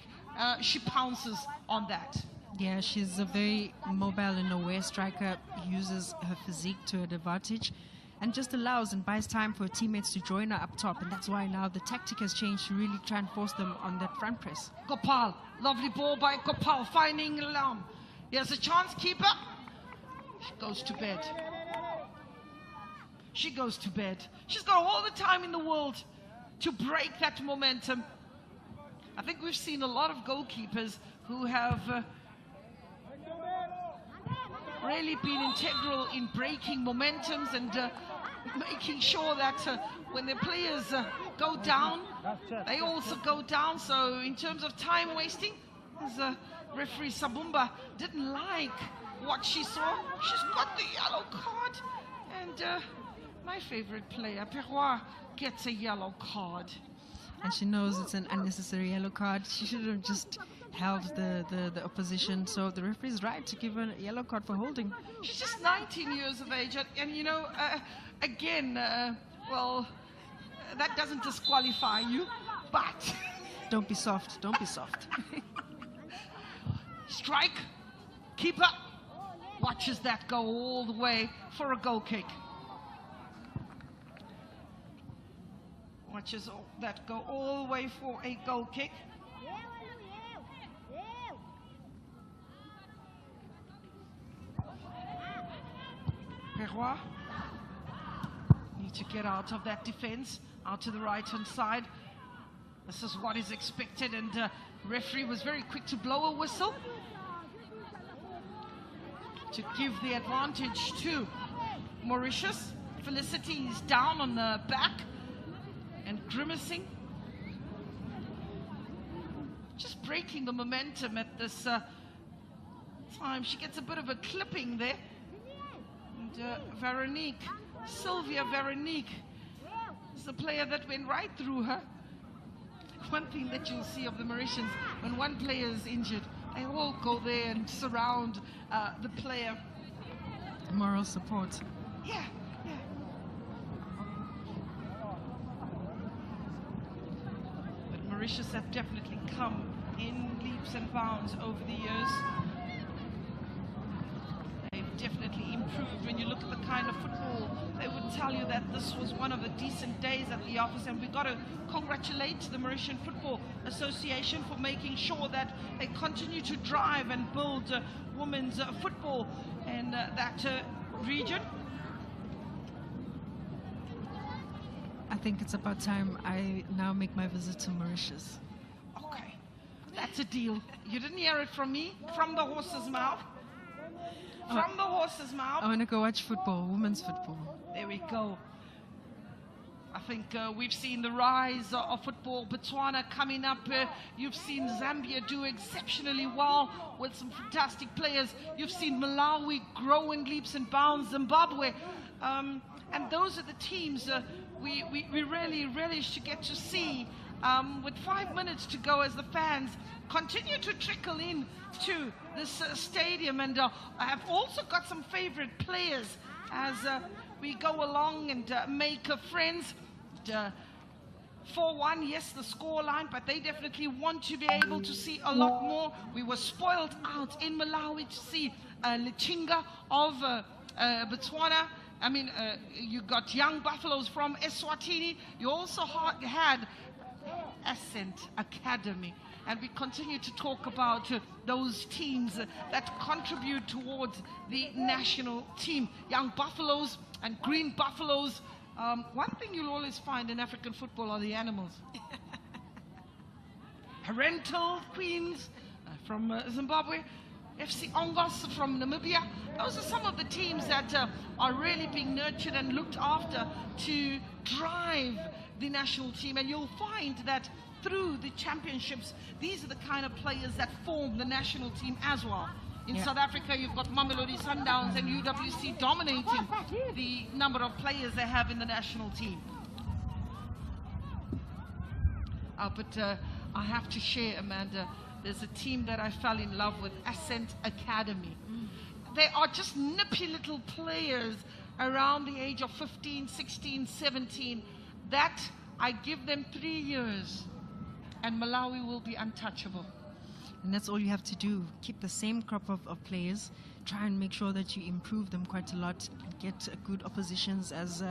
she pounces on that. Yeah, she's a very mobile and aware striker, uses her physique to her advantage, and just allows and buys time for her teammates to join her up top. And that's why now the tactic has changed to really try and force them on that front press. Gopal, lovely ball by Gopal, finding Lam. Here's a chance, keeper. She goes to bed. She goes to bed. She's got all the time in the world to break that momentum. I think we've seen a lot of goalkeepers who have really been integral in breaking momentums and making sure that when the players go down, they also go down. So in terms of time wasting, as referee Sabumba didn't like what she saw, she's got the yellow card. And my favorite player, Perois, gets a yellow card. And she knows it's an unnecessary yellow card. She should have just held the opposition. So the referee is right to give her a yellow card for holding. She's just 19 years of age. And you know, again, well, that doesn't disqualify you, but... Don't be soft. Don't be soft. Strike. Keeper watches that go all the way for a goal kick. Watches that go all the way for a goal kick. Perois need to get out of that defense, out to the right-hand side. This is what is expected, and referee was very quick to blow a whistle to give the advantage to Mauritius. Felicity is down on the back and grimacing, just breaking the momentum at this time. She gets a bit of a clipping there, and Veronique, Sylvia Veronique, is the player that went right through her. One thing that you'll see of the Mauritians, when one player is injured, they all go there and surround the player. Moral support. Yeah. Mauritius have definitely come in leaps and bounds over the years. They've definitely improved. When you look at the kind of football, they would tell you that this was one of the decent days at the office, and we've got to congratulate the Mauritian Football Association for making sure that they continue to drive and build women's football in that region. I think it's about time I now make my visit to Mauritius. Okay, that's a deal. You didn't hear it from me, from the horse's mouth. From the horse's mouth. I want to go watch football, women's football. There we go. I think we've seen the rise of football. Botswana coming up. You've seen Zambia do exceptionally well with some fantastic players. You've seen Malawi grow in leaps and bounds. Zimbabwe. And those are the teams we really relish to get to see, with 5 minutes to go, as the fans continue to trickle in to this stadium. And I have also got some favorite players as we go along and make friends. 4-1, yes, the scoreline, but they definitely want to be able to see a lot more. We were spoiled out in Malawi to see Lechinga of Botswana. I mean, you got young buffaloes from Eswatini. You also had Ascent Academy. And we continue to talk about those teams that contribute towards the national team. Young buffaloes and green buffaloes. One thing you'll always find in African football are the animals. Parental Queens from Zimbabwe, FC Ongos from Namibia. Those are some of the teams that are really being nurtured and looked after to drive the national team. And you'll find that through the championships, these are the kind of players that form the national team as well. In South Africa, you've got Mamelodi Sundowns and UWC dominating the number of players they have in the national team. But I have to share, Amanda, there's a team that I fell in love with, Ascent Academy. They are just nippy little players around the age of 15, 16, 17. That, I give them 3 years, and Malawi will be untouchable. And that's all you have to do. Keep the same crop of players. Try and make sure that you improve them quite a lot. Get good oppositions as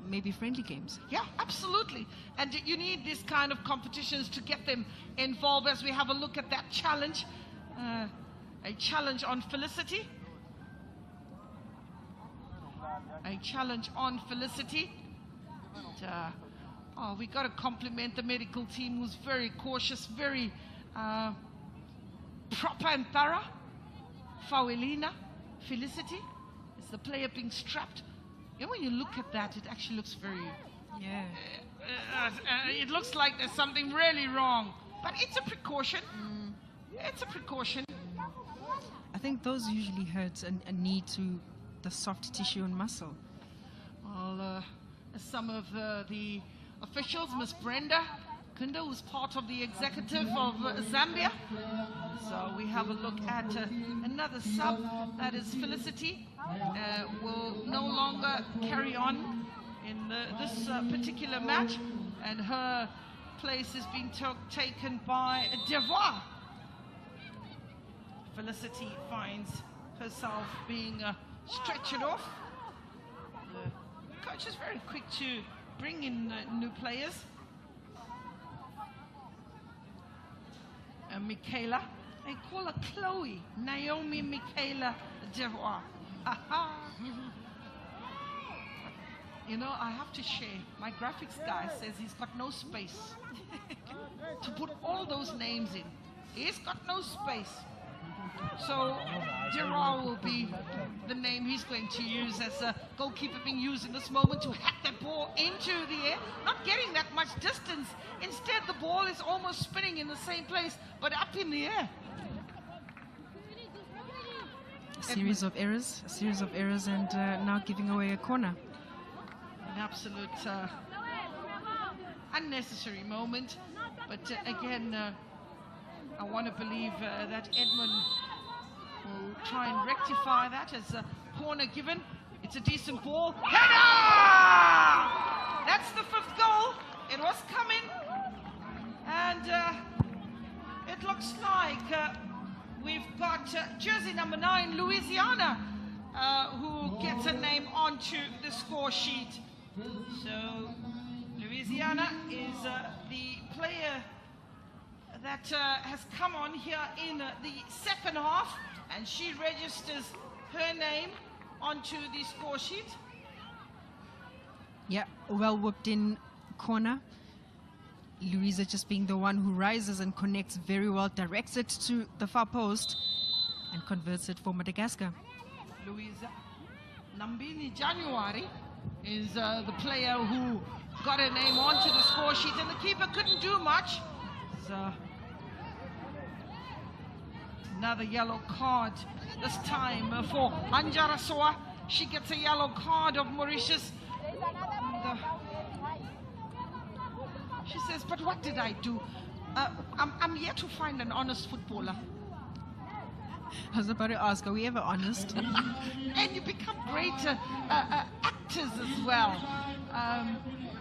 maybe friendly games. Yeah, absolutely. And you need this kind of competitions to get them involved. As we have a look at that challenge. A challenge on Felicity. A challenge on Felicity. And, we got to compliment the medical team, who's very cautious, very proper and thorough. Fawelina, Felicity, is the player being strapped. And when you look at that, it actually looks very... Yeah. It looks like there's something really wrong. But it's a precaution. It's a precaution. I think those usually hurt and need to the soft tissue and muscle. Well, some of the officials, Miss Brenda Kunda, who's part of the executive of Zambia. So we have a look at another sub, that is Felicity, will no longer carry on in this particular match, and her place is being taken by Devoir. Felicity finds herself being stretched off. The coach is very quick to bring in new players. Michaela, they call her Chloe, Naomi Michaela Devoir. You know, I have to share, my graphics guy says he's got no space to put all those names in. He's got no space. So Devoir will be the name he's going to use as a goalkeeper being used in this moment to hack that ball into the air, not getting that much distance. Instead, the ball is almost spinning in the same place, but up in the air. A series of errors, and now giving away a corner. An absolute unnecessary moment, but again, I want to believe that Edmund will try and rectify that as a corner given. It's a decent ball. Header! That's the 5th goal. It was coming. And it looks like we've got jersey number 9, Louisiana, who gets a name onto the score sheet. So Louisiana is the player that has come on here in the second half, and she registers her name onto the score sheet. Yeah, well whipped in corner. Louisa just being the one who rises and connects very well, directs it to the far post and converts it for Madagascar. Louisa Nambini January is the player who got her name onto the score sheet, and the keeper couldn't do much. So another yellow card, this time for Anjara Soa. She gets a yellow card of Mauritius. And, She says, but what did I do? I'm yet to find an honest footballer. I was about to ask, are we ever honest? And you become great actors as well.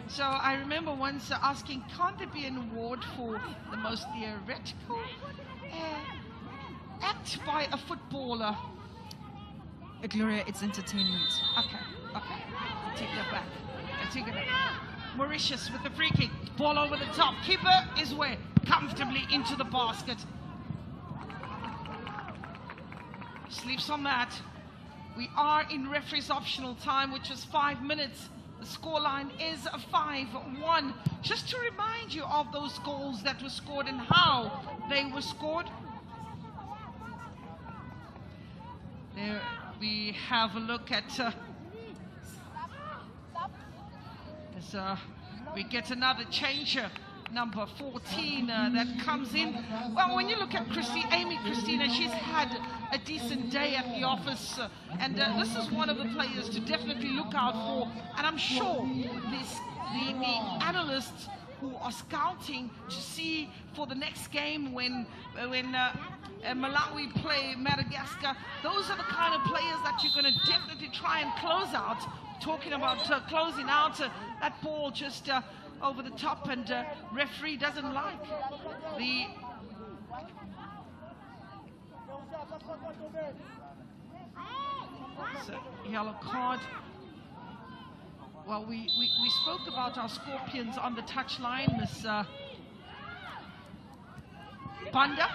So I remember once asking, can't there be an award for the most theoretical act by a footballer? Gloria, it's entertainment. Okay. I take that back. I take it back. Mauritius with the free kick. Ball over the top. Keeper is where? Comfortably into the basket. Sleeps on that. We are in referee's optional time, which is 5 minutes. The scoreline is 5-1. Just to remind you of those goals that were scored and how they were scored. There we have a look at as we get another changer, number 14 that comes in. Well, when you look at Amy Christina, she's had a decent day at the office, and this is one of the players to definitely look out for. And I'm sure the analysts who are scouting to see for the next game when Malawi play Madagascar, those are the kind of players that you're going to definitely try and close out. Talking about closing out, that ball just over the top, and referee doesn't like the yellow card. Well, we spoke about our Scorpions on the touchline, Miss Banda.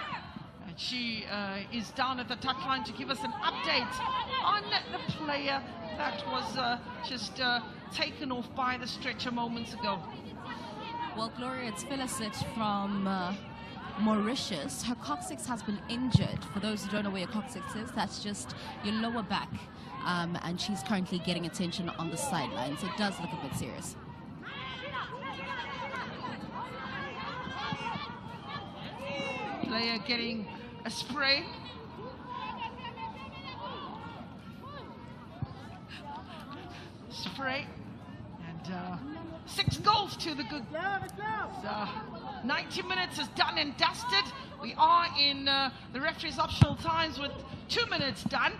And she is down at the touchline to give us an update on the player that was just taken off by the stretcher moments ago. Well, Gloria, it's Felicit from Mauritius. Her coccyx has been injured. For those who don't know where your coccyx is, that's just your lower back. And she's currently getting attention on the sidelines. It does look a bit serious. Player getting a spray. And 6 goals to the good. So 90 minutes is done and dusted. We are in the referee's optional times with 2 minutes done.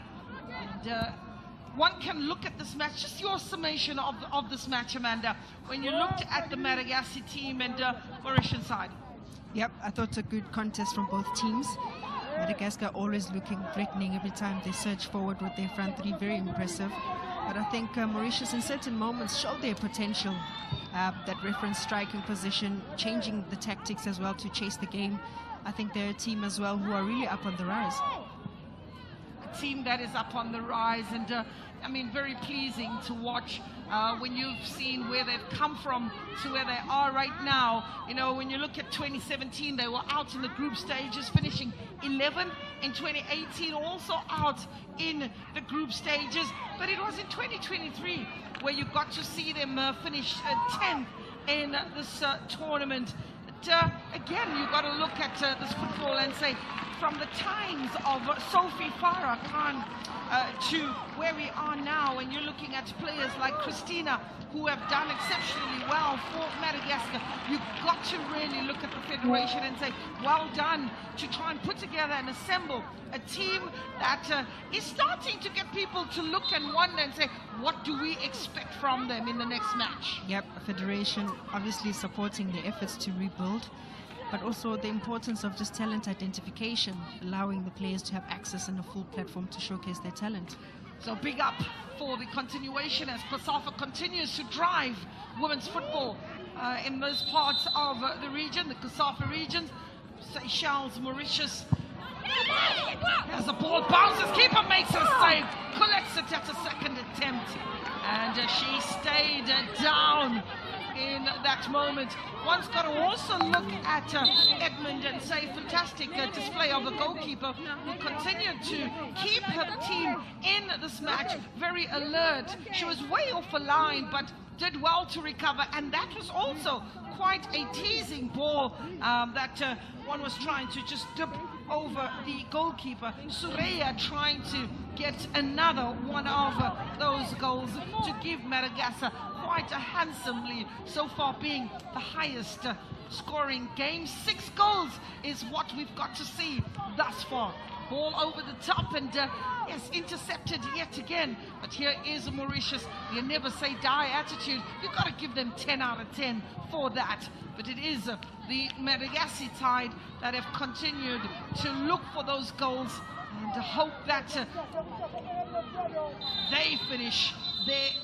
And one can look at this match, just your summation of this match, Amanda, when you looked at the Madagascar team and Mauritian side. Yep, I thought a good contest from both teams. Madagascar always looking threatening every time they surge forward with their front three, very impressive. But I think Mauritius in certain moments showed their potential. That reference striking position, changing the tactics as well to chase the game. I think they're a team as well who are really up on the rise. A team that is up on the rise, and I mean, very pleasing to watch when you've seen where they've come from to where they are right now. You know, when you look at 2017, they were out in the group stages, finishing 11th. In 2018, also out in the group stages. But it was in 2023 where you got to see them finish 10th in this tournament. But, again, you've got to look at this football and say, from the times of Sophie Farah Khan to where we are now, and you're looking at players like Christina who have done exceptionally well for Madagascar, you've got to really look at the federation and say, well done, to try and put together and assemble a team that is starting to get people to look and wonder and say, what do we expect from them in the next match? Yep, a federation obviously supporting the efforts to rebuild, but also the importance of just talent identification, allowing the players to have access and a full platform to showcase their talent. So big up for the continuation as COSAFA continues to drive women's football in most parts of the region, the COSAFA region. Seychelles, Mauritius. As the ball bounces, keeper makes a save, collects it at a second attempt, and she stayed down in that moment. One's got to also look at Edmund and say fantastic display of the goalkeeper, who continued to keep her team in this match very alert. She was way off the line, but did well to recover, and that was also quite a teasing ball that one was trying to just dip over the goalkeeper. Sureya trying to get another one of those goals to give Madagascar quite handsomely, so far being the highest scoring game. 6 goals is what we've got to see thus far. Ball over the top and yes, intercepted yet again. But here is Mauritius. You never say die attitude. You've got to give them 10 out of 10 for that. But it is the Madagascar side that have continued to look for those goals and to hope that they finish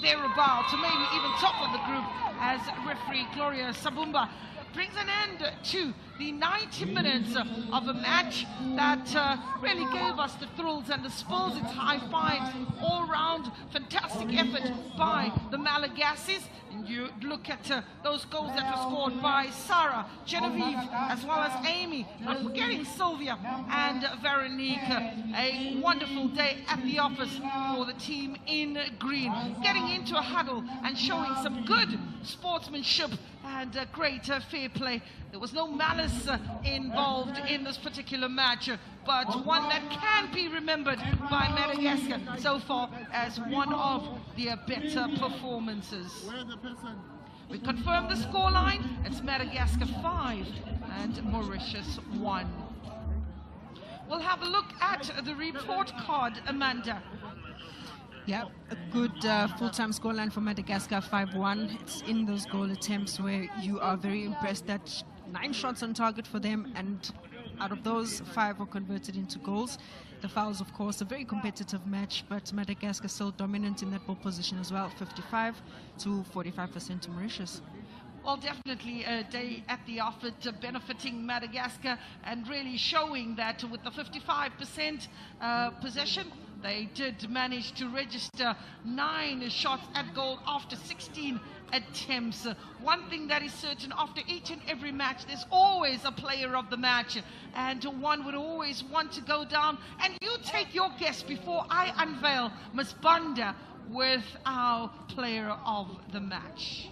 thereabouts, or maybe even top of the group, as referee Gloria Sabumba brings an end to the 90 minutes of a match that really gave us the thrills and the spills. It's high fives, all round fantastic effort by the Malagasys. And you look at those goals that were scored by Sarah, Genevieve, as well as Amy, not forgetting Sylvia and Veronique. A wonderful day at the office for the team in green, getting into a huddle and showing some good sportsmanship and great fair play. There was no malice involved in this particular match, but one that can be remembered by Madagascar so far as one of their better performances. We confirm the scoreline. It's Madagascar 5 and Mauritius 1. We'll have a look at the report card, Amanda. Yeah, a good full-time scoreline for Madagascar, 5-1. It's in those goal attempts where you are very impressed that 9 shots on target for them, and out of those, 5 were converted into goals. The fouls, of course, a very competitive match, but Madagascar still dominant in that ball position as well, 55 to 45% to Mauritius. Well, definitely a day at the office benefiting Madagascar and really showing that with the 55% possession, they did manage to register 9 shots at goal after 16 attempts. One thing that is certain, after each and every match, there's always a player of the match, and one would always want to go down. And you take your guess before I unveil Ms. Banda with our player of the match.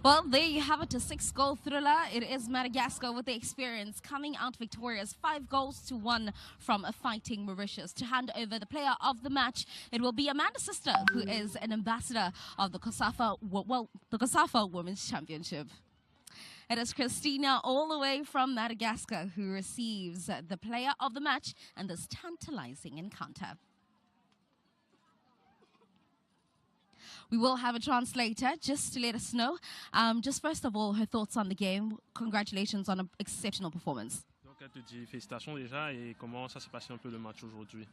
Well, there you have it, a 6-goal thriller. It is Madagascar with the experience coming out victorious, 5 goals to 1 from a fighting Mauritius. To hand over the player of the match, it will be Amanda's sister, who is an ambassador of the COSAFA Women's Championship. It is Christina, all the way from Madagascar, who receives the player of the match and this tantalizing encounter. We will have a translator just to let us know. Just first of all, her thoughts on the game. Congratulations on an exceptional performance. Donc, elle te dit félicitations déjà, et comment ça s'est passé un peu le match aujourd'hui?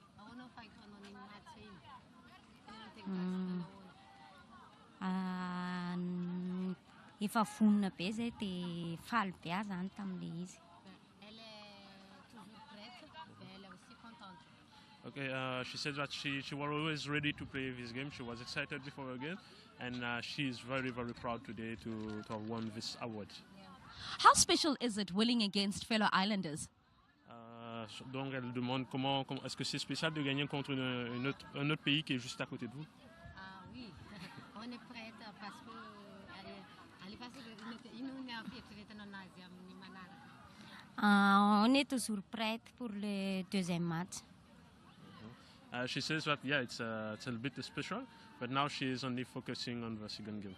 Efa vonona be zay dia faly be azy zany tamin'ilay izy. Okay, she said that she was always ready to play this game. She was excited before the game, and she is very, very proud today to have won this award. How special is it winning against fellow islanders? Donc elle demande comment est-ce que c'est spécial de gagner contre un autre pays qui est juste à côté de vous? Ah oui, on est prête parce que On est toujours prête pour le deuxième match. She says that, yeah, it's a bit special, but now she is only focusing on the second game.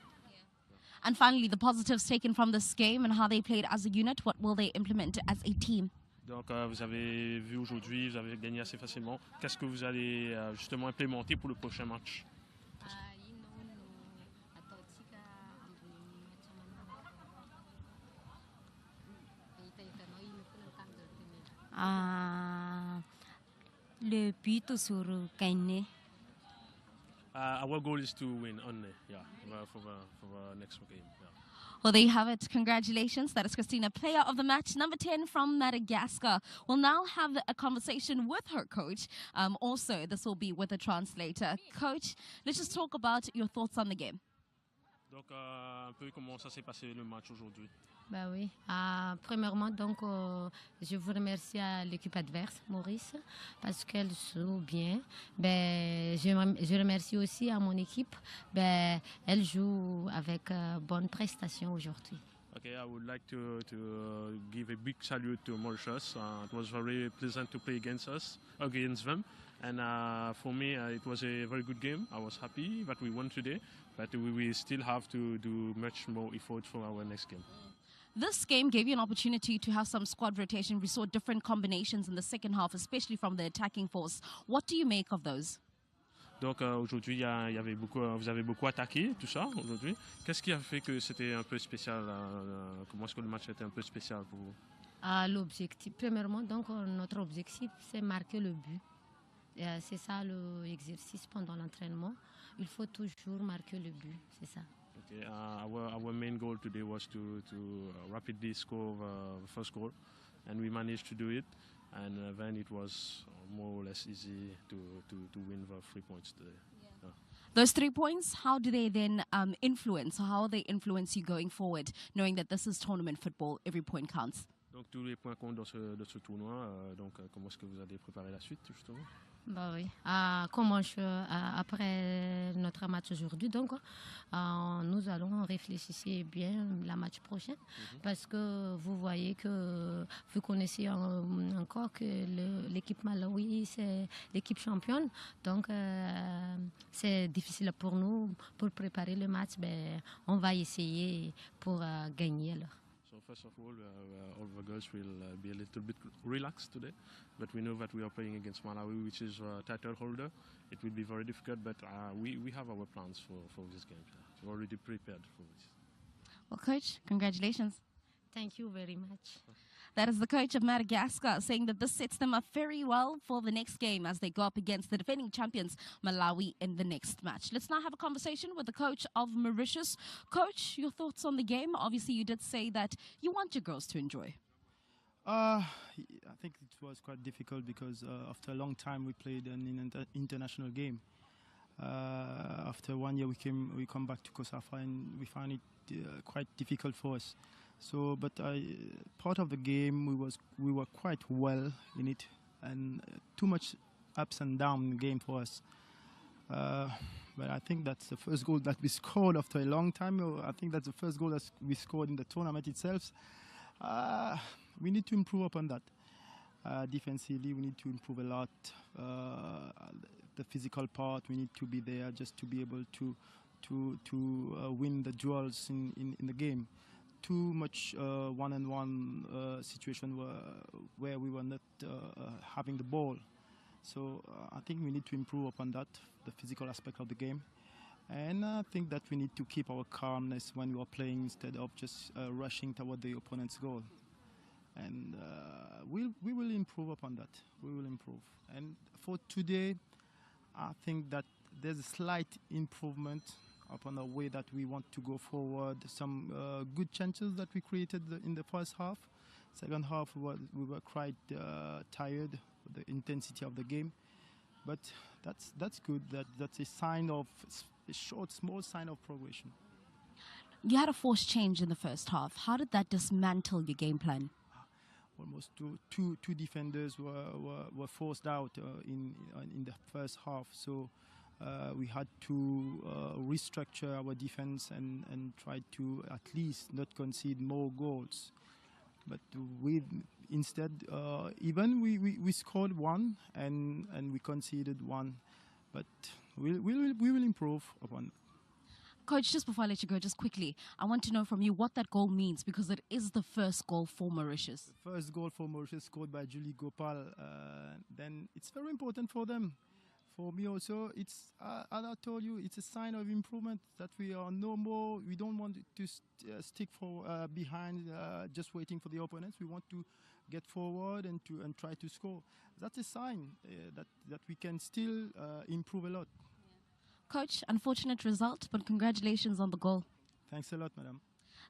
And finally, the positives taken from this game and how they played as a unit. What will they implement as a team? Donc, vous avez vu aujourd'hui, vous avez gagné assez facilement. Qu'est-ce que vous allez justement implémenter pour le prochain match? Le but toujours gagner. Our goal is to win only, yeah, for the next game. Yeah. Well, there you have it. Congratulations. That is Christina, player of the match, number 10 from Madagascar. We'll now have a conversation with her coach. Also, this will be with a translator. Coach, let's just talk about your thoughts on the game. Donc, un peu comment ça s'est passé le match aujourd'hui? Ben oui. Premièrement, donc, je vous remercie à l'équipe adverse, Maurice, parce qu'elle joue bien. Ben, je remercie aussi à mon équipe. Ben, elle joue avec bonne prestation aujourd'hui. Okay, I would like to give a big salute to Mauritius. It was very pleasant to play against them. And for me, it was a very good game. I was happy that we won today, but we still have to do much more effort for our next game. This game gave you an opportunity to have some squad rotation. We saw different combinations in the second half, especially from the attacking force. What do you make of those? Donc aujourd'hui, vous avez beaucoup attaqué, tout ça, aujourd'hui. Qu'est-ce qui a fait que c'était un peu spécial? Comment est-ce que le match était un peu spécial pour vous? L'objectif, premièrement, donc notre objectif, c'est marquer le but. C'est ça l'exercice pendant l'entraînement. Il faut toujours marquer le but, c'est ça. Okay, our main goal today was to rapidly score the first goal, and we managed to do it. And then it was more or less easy to win the 3 points today. Yeah. Those 3 points, how do they then influence? How they influence you going forward, knowing that this is tournament football, every point counts? Donc tous les points comptent dans ce tournoi. Comment est-ce que vous allez préparer la suite, justement? Bah oui. Après notre match aujourd'hui, donc nous allons réfléchir bien la match prochaine, parce que vous voyez que vous connaissez encore que l'équipe Malawi c'est l'équipe championne, donc c'est difficile pour nous pour préparer le match. Ben on va essayer pour gagner alors. So first of all the girls will be a little bit relaxed today, but we know that we are playing against Malawi, which is a title holder. It will be very difficult, but we have our plans for this game. We're already prepared for this. Well, Coach, congratulations. Thank you very much. That is the coach of Madagascar saying that this sets them up very well for the next game as they go up against the defending champions, Malawi, in the next match. Let's now have a conversation with the coach of Mauritius. Coach, your thoughts on the game? Obviously, you did say that you want your girls to enjoy. I think it was quite difficult because after a long time we played an international game. After 1 year we come back to COSAFA and we find it quite difficult for us. So, but part of the game we were quite well in it, and too much ups and downs in the game for us. But I think that's the first goal that we scored after a long time. I think that's the first goal that we scored in the tournament itself. We need to improve upon that. Defensively, we need to improve a lot. The physical part, we need to be there just to be able to win the duels in the game. Too much one-on-one situation where we were not having the ball. So I think we need to improve upon that, the physical aspect of the game. And I think that we need to keep our calmness when we are playing instead of just rushing toward the opponent's goal. And we will improve upon that. We will improve. And for today, I think that there's a slight improvement upon the way that we want to go forward. Some good chances that we created in the first half. Second half, we were quite tired with the intensity of the game. But that's good. That's a sign of a small sign of progression. You had a forced change in the first half. How did that dismantle your game plan? Almost two defenders were forced out in the first half. So we had to restructure our defense and try to at least not concede more goals. But instead, even we scored one and we conceded one. But we will improve upon it. Coach, just before I let you go, just quickly, I want to know from you what that goal means, because it is the first goal for Mauritius. The first goal for Mauritius scored by Julie Gopal. Then it's very important for them. For me also, it's as I told you, it's a sign of improvement that we are no more. We don't want to stick behind, just waiting for the opponents. We want to get forward and try to score. That's a sign that we can still improve a lot. Coach, unfortunate result, but congratulations on the goal. Thanks a lot, madam.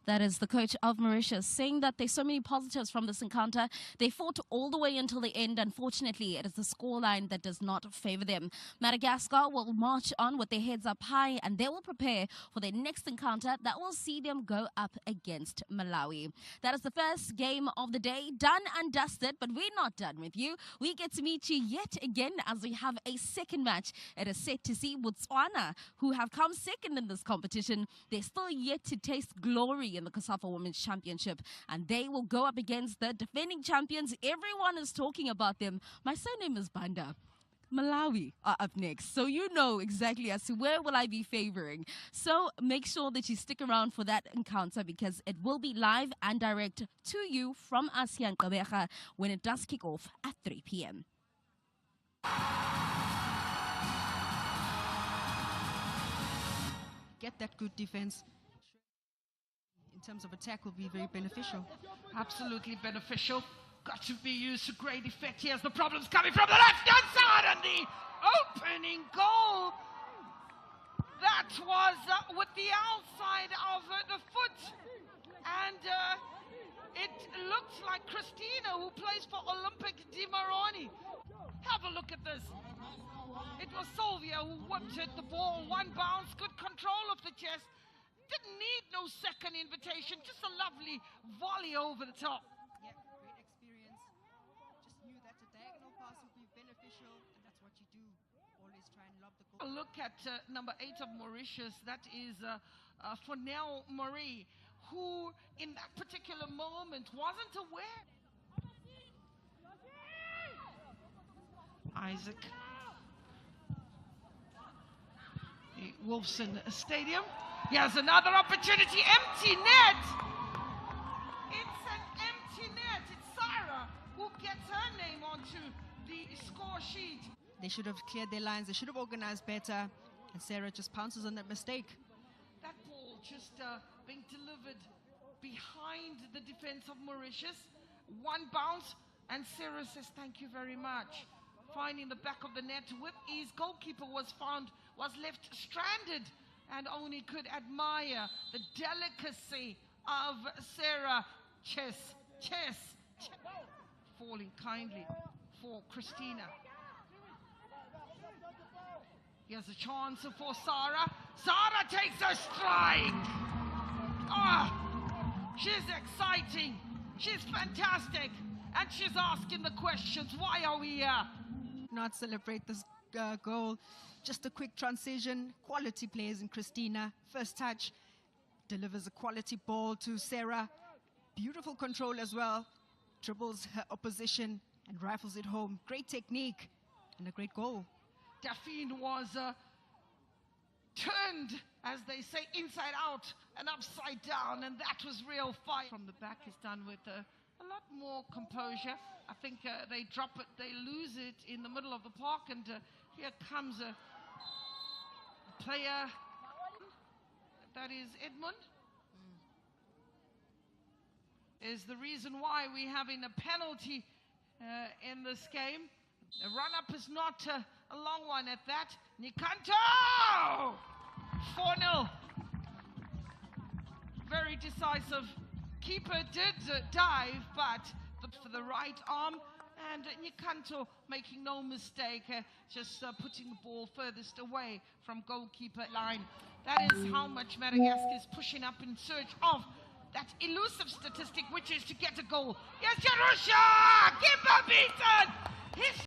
That is the coach of Mauritius, saying that there's so many positives from this encounter. They fought all the way until the end. Unfortunately, it is the scoreline that does not favor them. Madagascar will march on with their heads up high, and they will prepare for their next encounter that will see them go up against Malawi. That is the first game of the day, done and dusted, but we're not done with you. We get to meet you yet again as we have a second match. It is set to see Botswana, who have come second in this competition. They're still yet to taste glory in the COSAFA Women's Championship, and they will go up against the defending champions. Everyone is talking about them. My surname is Banda. Malawi are up next, so you know exactly as to where will I be favoring. So make sure that you stick around for that encounter, because it will be live and direct to you from ASEAN Kabeja when it does kick off at 3 p.m. Get that good defense in terms of attack will be very beneficial. Absolutely beneficial. Got to be used to great effect. Here's the problems coming from the left-hand side, and the opening goal. That was with the outside of the foot. And it looked like Christina, who plays for Olympic di Maroni. Have a look at this. It was Sylvia who whipped it. The ball, one bounce, good control of the chest. Didn't need no second invitation. Just a lovely volley over the top. Yeah, great experience. Just knew that a diagonal pass would be beneficial, and that's what you do. Always try and lob the goal. A look at number 8 of Mauritius. That is Fonel Marie, who in that particular moment wasn't aware. Isaac. The Wolfson Stadium. Here's another opportunity. Empty net. It's an empty net. It's Sarah who gets her name onto the score sheet. They should have cleared their lines. They should have organized better. And Sarah just pounces on that mistake. That ball just being delivered behind the defense of Mauritius. One bounce, and Sarah says, thank you very much. Finding the back of the net with ease. Goalkeeper was left stranded, and only could admire the delicacy of Sarah. Chess. Falling kindly for Christina. Here's a chance for Sarah. Sarah takes a strike. She's exciting. She's fantastic. And she's asking the questions. Why are we here? Not celebrate this goal. Just a quick transition. Quality plays in Christina. First touch. Delivers a quality ball to Sarah. Beautiful control as well. Dribbles her opposition and rifles it home. Great technique and a great goal. Daphne was turned, as they say, inside out and upside down, and that was real fight. From the back is done with a lot more composure. I think they drop it, they lose it in the middle of the park, and here comes a player. That is Edmund. Is the reason why we're having a penalty in this game. The run-up is not a long one at that. Nikanto! 4-0. Very decisive. Keeper did dive, but for the right arm. And Nikanto making no mistake, just putting the ball furthest away from goalkeeper line. That is how much Madagascar is pushing up in search of that elusive statistic, which is to get a goal. Yes, Jerusha! Keeper beaten!